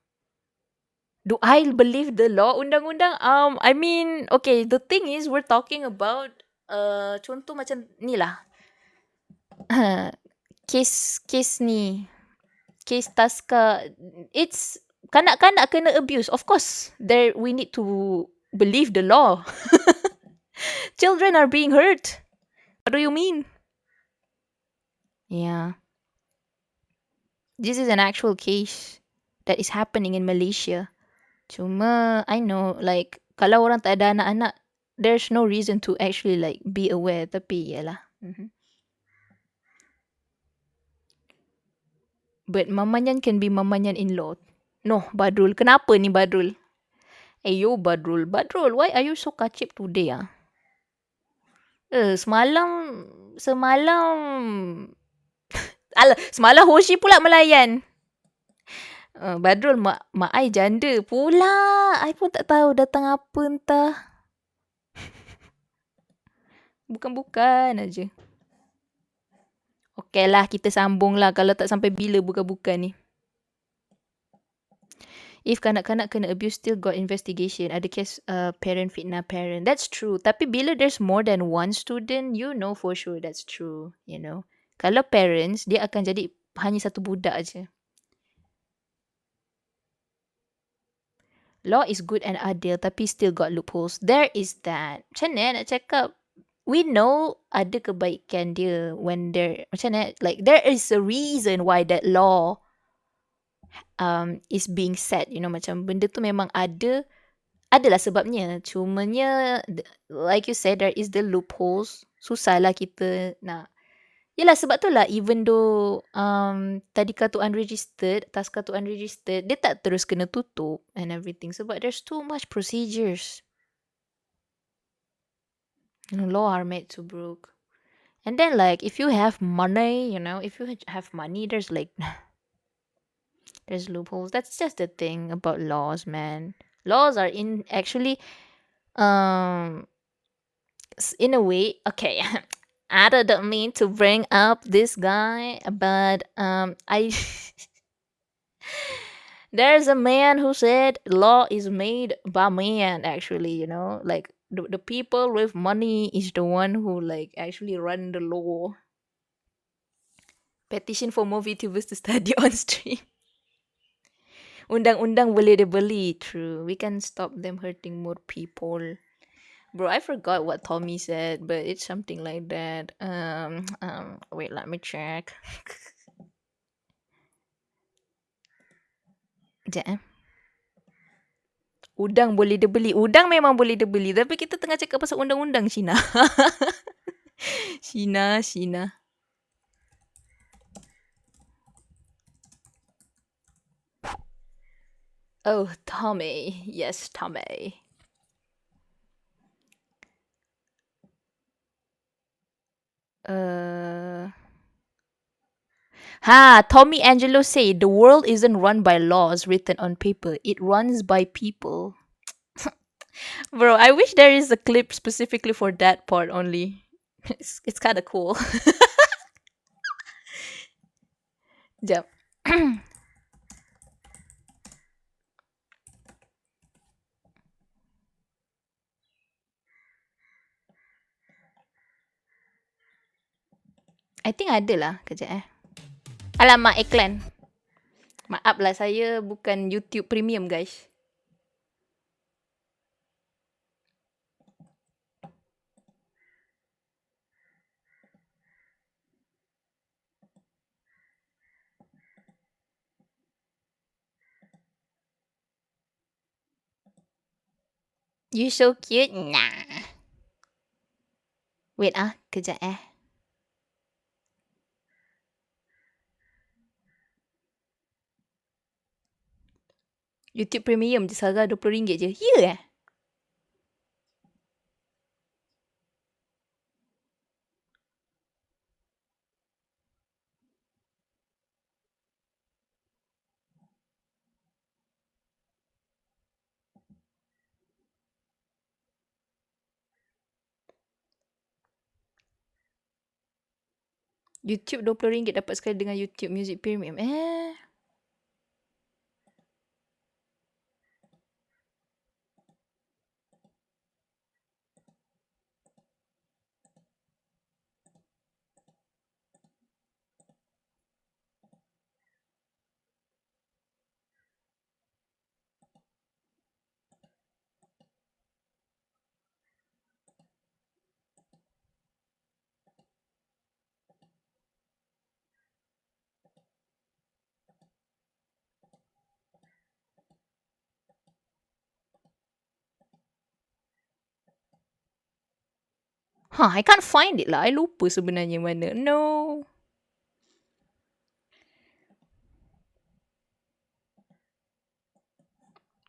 Do I believe the law, undang-undang? I mean, okay, the thing is we're talking about contoh macam ni lah. Case ni. Case taska. It's kanak-kanak kena abuse. Of course, there we need to believe the law. Children are being hurt. What do you mean? Yeah. This is an actual case that is happening in Malaysia. Cuma, I know, like, kalau orang tak ada anak-anak, there's no reason to actually, like, be aware. Tapi, yalah. But Mama Nyan can be Mama Nyan in law. No, Badrul. Kenapa ni Badrul? Yo, Badrul. Badrul, why are you so kacip today? Semalam... Alah, semalam Hoshi pula melayan. Badrul, mak I janda pula. I pun tak tahu datang apa entah. Bukan-bukan aja. Okay lah, kita sambung lah. Kalau tak sampai bila buka-buka ni. If kanak-kanak kena abuse still got investigation. Ada kes parent fitnah parent. That's true. Tapi bila there's more than one student, you know for sure that's true. You know. Kalau parents, dia akan jadi hanya satu budak aja. Law is good and adil tapi still got loopholes. There is that. Macam mana nak cakap? We know ada kebaikan dia when there, macam mana? Like there is a reason why that law is being set, you know, macam benda tu memang adalah sebabnya. Cumanya like you said, there is the loopholes. Susahlah kita nak. Yelah sebab tu lah, even though tadi kartu unregistered, tas kartu unregistered, dia tak terus kena tutup and everything sebab there's too much procedures. You know, law are made to broke. And then like if you have money, you know, if you have money, there's like there's loopholes. That's just the thing about laws, man. Laws are actually in a way, okay. I don't mean to bring up this guy, but I there's a man who said law is made by man, actually, you know, like the people with money is the one who like actually run the law. Petition for more VTubers to study on stream. Undang-undang boleh dibeli. True. We can stop them hurting more people. Bro, I forgot what Tommy said, but it's something like that. Wait, let me check. Sekejap. Udang boleh dibeli. Udang memang boleh dibeli. Tapi kita tengah cakap pasal undang-undang Cina. Cina. Oh, Tommy. Yes, Tommy. Tommy Angelo say the world isn't run by laws written on paper. It runs by people. Bro, I wish there is a clip specifically for that part only. It's kind of cool. Jap. I think ada lah. Kejap. Alamak, iklan. Maaf lah, saya bukan YouTube Premium, guys. You so cute. Nah. Wait kejap YouTube Premium je Sara RM20 je. Ya YouTube RM20 dapat sekali dengan YouTube Music Premium. I can't find it lah. I lupa sebenarnya mana. No.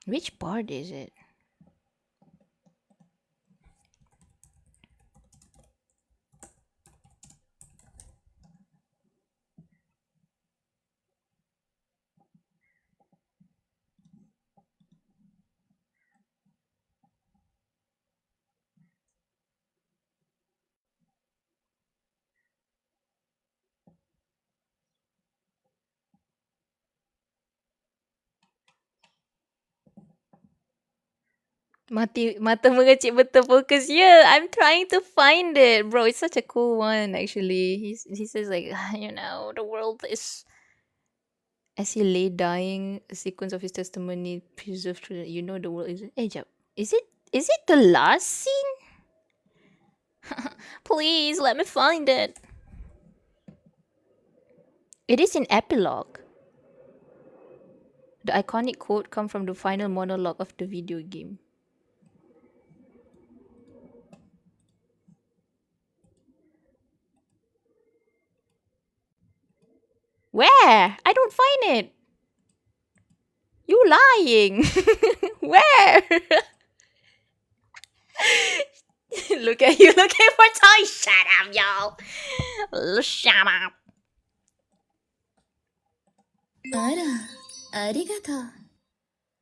Which part is it? Mata mengecil betul focus. Yeah, I'm trying to find it, bro. It's such a cool one, actually. He says like, the world is as he lay dying, a sequence of his testimony preserved through the world is. Jap. Is it the last scene? Please let me find it. It is in epilogue. The iconic quote come from the final monologue of the video game. Where? I don't find it. You lying. Where? Look at you looking for toys. Shut up, y'all. Shut up.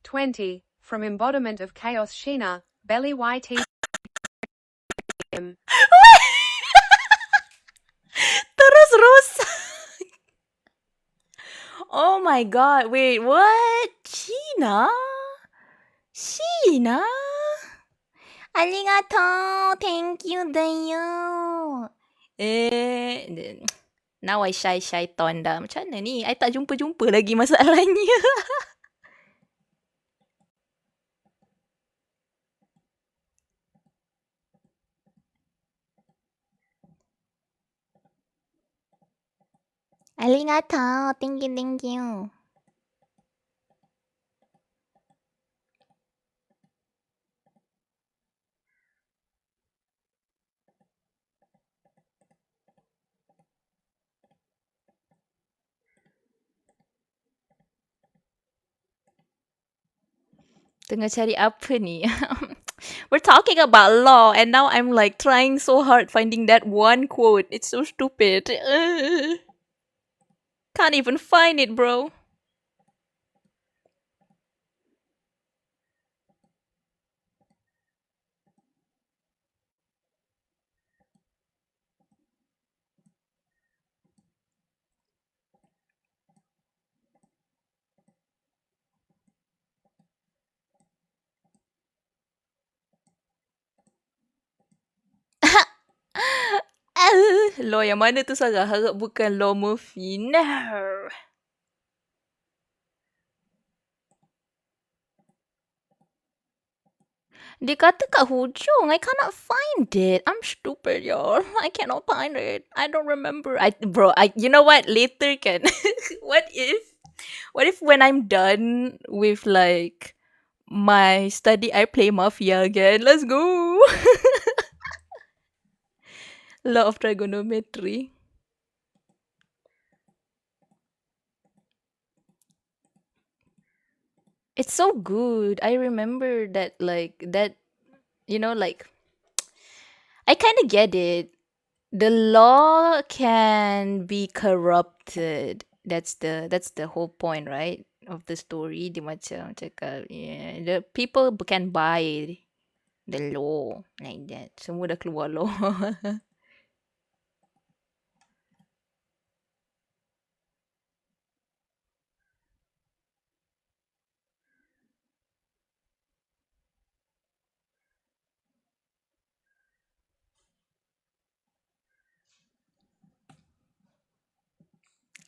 20. From embodiment of chaos Sheena, Belly YT. Terus rusak. Oh my god. Wait, what? Sheena? Arigato. Thank you, Dayo. Now I shy ton dah. Macam mana ni? I tak jumpa-jumpa lagi masalahnya. Arigato. Thank you. Tengah cari apa ni? We're talking about law and now I'm like trying so hard finding that one quote. It's so stupid. Can't even find it, bro. Law yang mana tu Sarah? Harap bukan law Murphy. No. Dia kata kat hujung. I cannot find it. I'm stupid, y'all. I cannot find it. I don't remember. You know what? Later can. What if when I'm done with like my study, I play Mafia again? Let's go. Law of trigonometry. It's so good. I remember that like I kind of get it. The law can be corrupted. That's the whole point, right? Of the story. Dia macam cakap, yeah, the people can buy the law like that. Semua dah keluar law.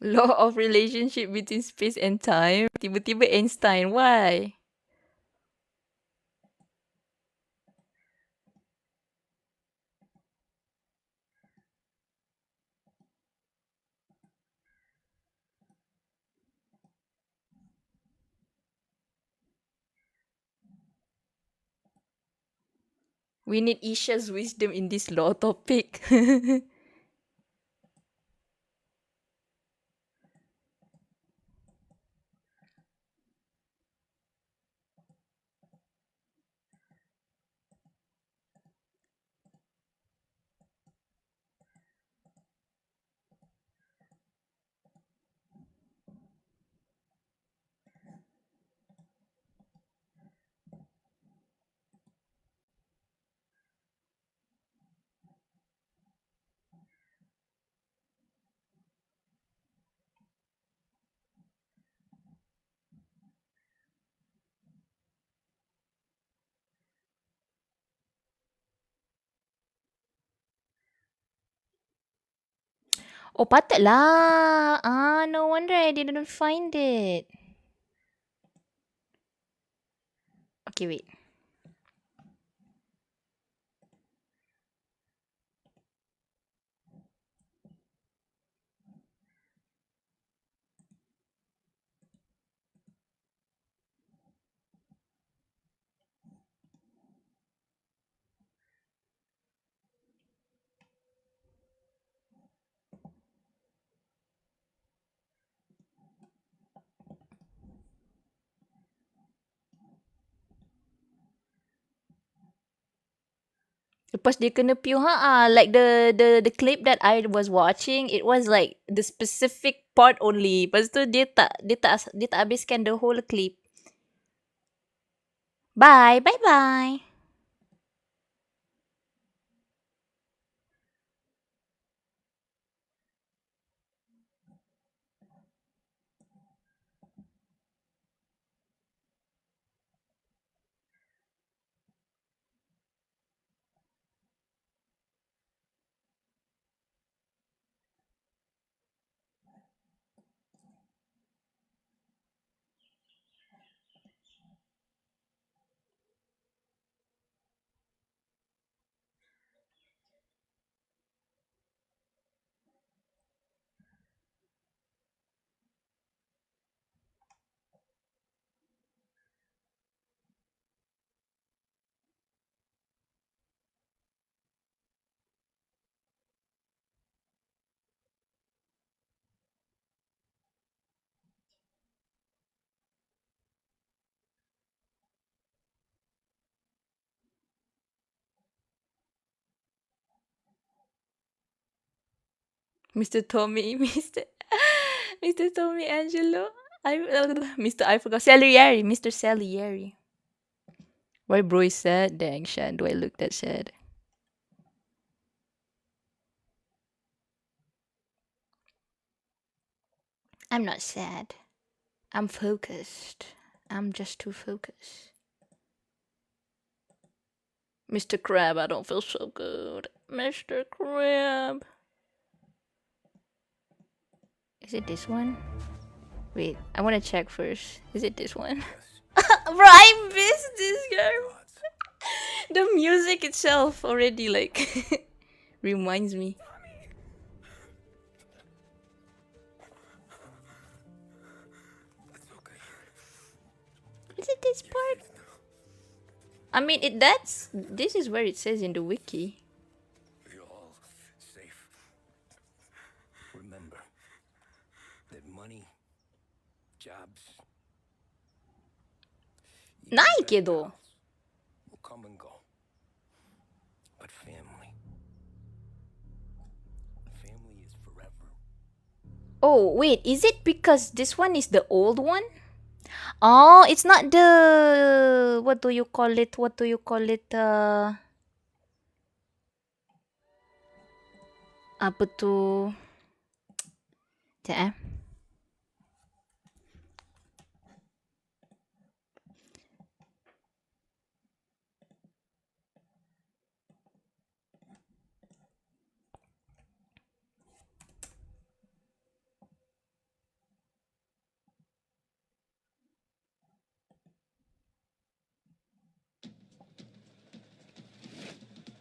Law of relationship between space and time. Tiba-tiba Einstein. Why? We need Isha's wisdom in this law topic. Oh, patut lah. Ah, no wonder I didn't find it. Okay, wait. Lepas dia kena pew, like the clip that I was watching, it was like the specific part only. Lepas tu dia tak habiskan the whole clip. Bye, bye bye. Mr. Tommy, Mr. Tommy Angelo. Mr. I forgot. Salieri, Mr. Salieri. Why bro is sad? Dang, Shan, do I look that sad? I'm not sad. I'm focused. I'm just too focused. Mr. Crab, I don't feel so good. Mr. Crab. Is it this one? Wait, I want to check first. Is it this one? Bro, I missed this guy. The music itself already like reminds me. Is it this part? I mean, this is where it says in the wiki. You're all safe. Remember that money, jobs, Naik kedo. will come and go. But family is forever. Oh, wait, is it because this one is the old one? Oh, it's not the what do you call it? Apa tu? Sekejap, eh.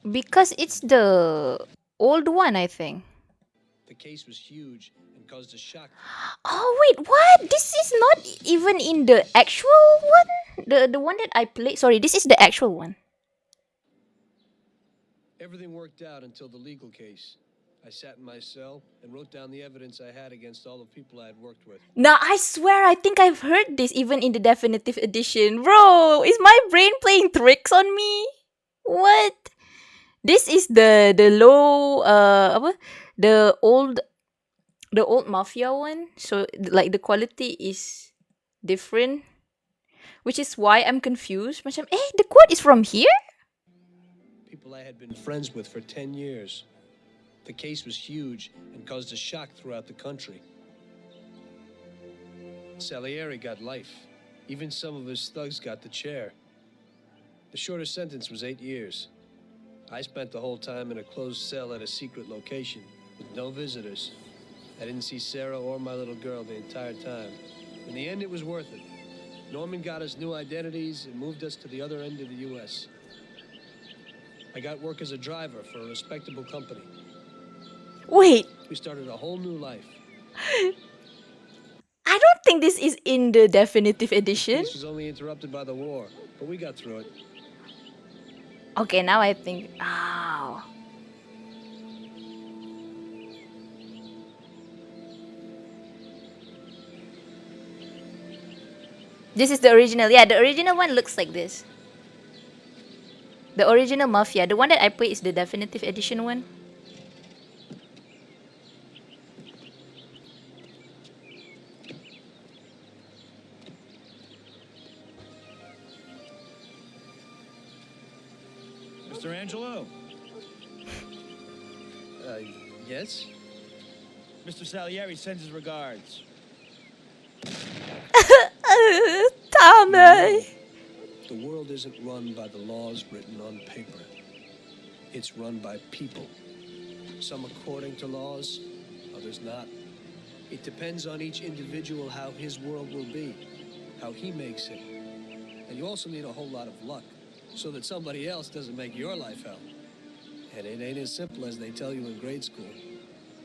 Because it's the old one, I think. The case was huge and caused a shock. Oh wait, what? This is not even in the actual one? The one that I played. Sorry, this is the actual one. Everything worked out until the legal case. I sat in my cell and wrote down the evidence I had against all the people I had worked with. Nah, I swear I think I've heard this even in the definitive edition. Bro, is my brain playing tricks on me? What? This is the low apa? The old mafia one. So like the quality is different. Which is why I'm confused. Macam, the quote is from here? People I had been friends with for 10 years. The case was huge and caused a shock throughout the country. Salieri got life. Even some of his thugs got the chair. The shortest sentence was 8 years. I spent the whole time in a closed cell at a secret location with no visitors. I didn't see Sarah or my little girl the entire time. In the end, it was worth it. Norman got us new identities and moved us to the other end of the U.S. I got work as a driver for a respectable company. Wait, We started a whole new life. I don't think this is in the definitive edition. This was only interrupted by the war, but we got through it. Okay, now I think. Oh. This is the original. Yeah, the original one looks like this. The original Mafia. The one that I play is the definitive edition one. Mr. Angelo, Yes? Mr. Salieri sends his regards. Tommy. The world isn't run by the laws written on paper. It's run by people. Some according to laws, others not. It depends on each individual how his world will be, how he makes it. And you also need a whole lot of luck, so that somebody else doesn't make your life hell. And it ain't as simple as they tell you in grade school.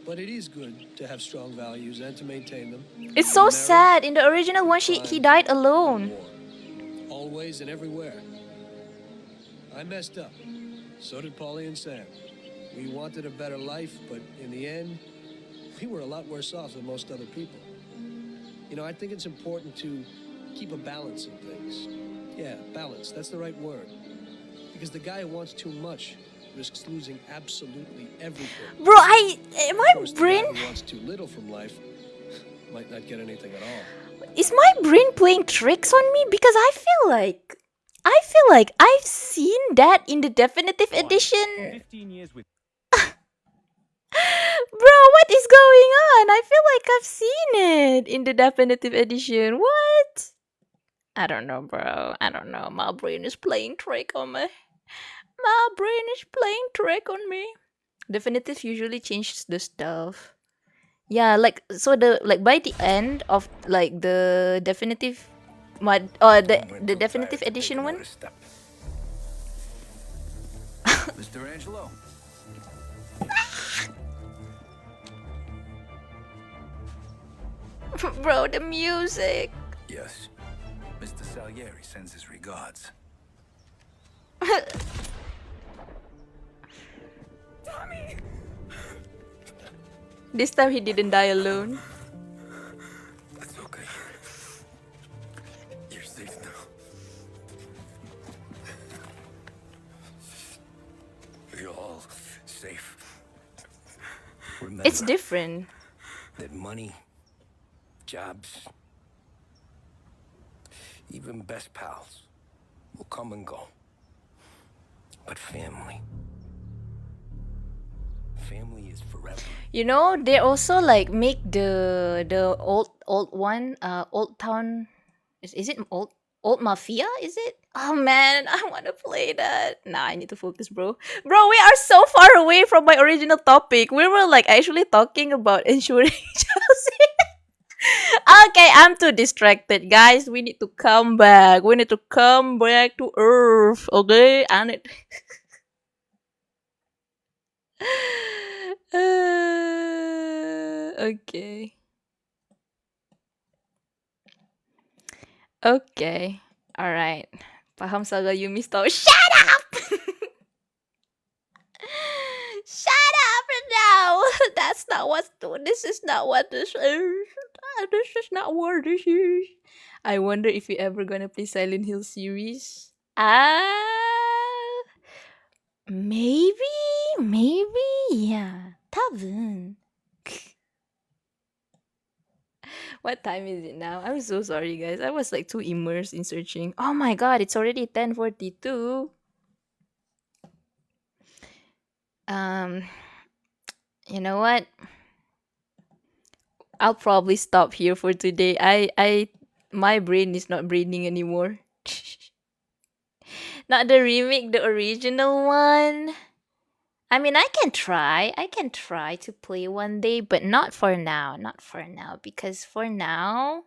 But it is good to have strong values and to maintain them. It's so sad. In the original one, he died alone. War. Always and everywhere. I messed up. So did Paulie and Sam. We wanted a better life, but in the end, we were a lot worse off than most other people. You know, I think it's important to keep a balance in things. Yeah, balance. That's the right word. Because the guy who wants too much risks losing absolutely everything. Bro, my Of course, brain. the guy who wants too little from life might not get anything at all. Is my brain playing tricks on me? Because I feel like I've seen that in the definitive edition. 15 years with Bro, what is going on? I feel like I've seen it in the definitive edition. What? I don't know, bro. I don't know. My brain is playing trick on me. My brain is playing trick on me. Definitive usually changes the stuff. Yeah, like so by the end of like the definitive mod or the definitive edition one. Mr. Angelo. Bro, the music. Yes. Mr. Salieri sends his regards. This time he didn't die alone. That's okay. You're safe now. We're all safe. Remember It's different. that money, jobs, even best pals will come and go. But family is forever. You know, they also like make the old one, Old Town. Is it old Mafia? Is it? Oh man, I want to play that. Nah, I need to focus, bro. Bro, we are so far away from my original topic. We were like actually talking about insuring Chelsea. Okay, I'm too distracted, guys. We need to come back. We need to come back to Earth. Okay, I need. Okay. Okay. All right. Paham Saga Yumi style. Shut up! Shut up now! That's not what. This is not what this is. This is not what this is. I wonder if you ever gonna play Silent Hill series. Maybe, yeah. 多分. What time is it now? I'm so sorry, guys. I was like too immersed in searching. Oh my god, it's already 10:42. You know what? I'll probably stop here for today. My brain is not braining anymore. Not the remake, the original one. I mean, I can try. I can try to play one day, but not for now. Not for now. Because for now,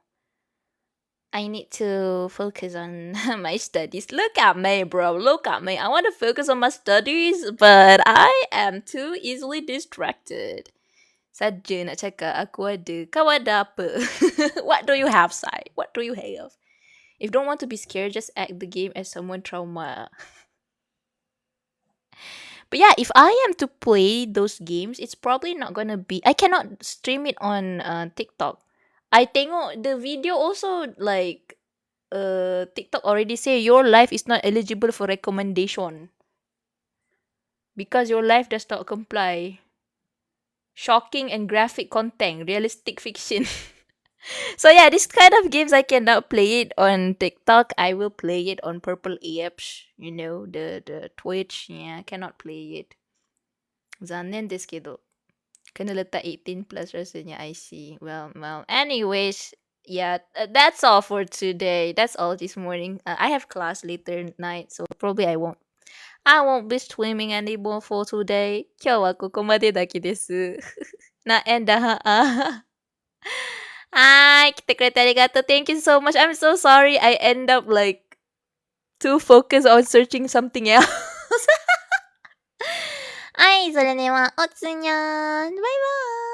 I need to focus on my studies. Look at me, bro. Look at me. I want to focus on my studies, but I am too easily distracted. Saja nak cakap aku ada. Kau ada apa? What do you have, Sai? What do you have? If you don't want to be scared, just act the game as someone trauma. But yeah, if I am to play those games, it's probably not gonna be. I cannot stream it on TikTok. I tengok the video also like TikTok already say your life is not eligible for recommendation because your life does not comply. Shocking and graphic content, realistic fiction. So yeah, this kind of games I cannot play it on TikTok. I will play it on Purple Apps, you know, the Twitch. Yeah, I cannot play it. Zanen desu kedo. Kena letak 18 plus rasanya, I see. Well, anyways, yeah, that's all for today. That's all this morning. I have class later night, so probably I won't be streaming anymore for today. 今日はここまでだけです。な、end だ。はい、来てくれてありがとう。Thank you so much. I'm so sorry I end up like too focused on searching something else. はい、それでは、おつにゃーん。バイバーイ。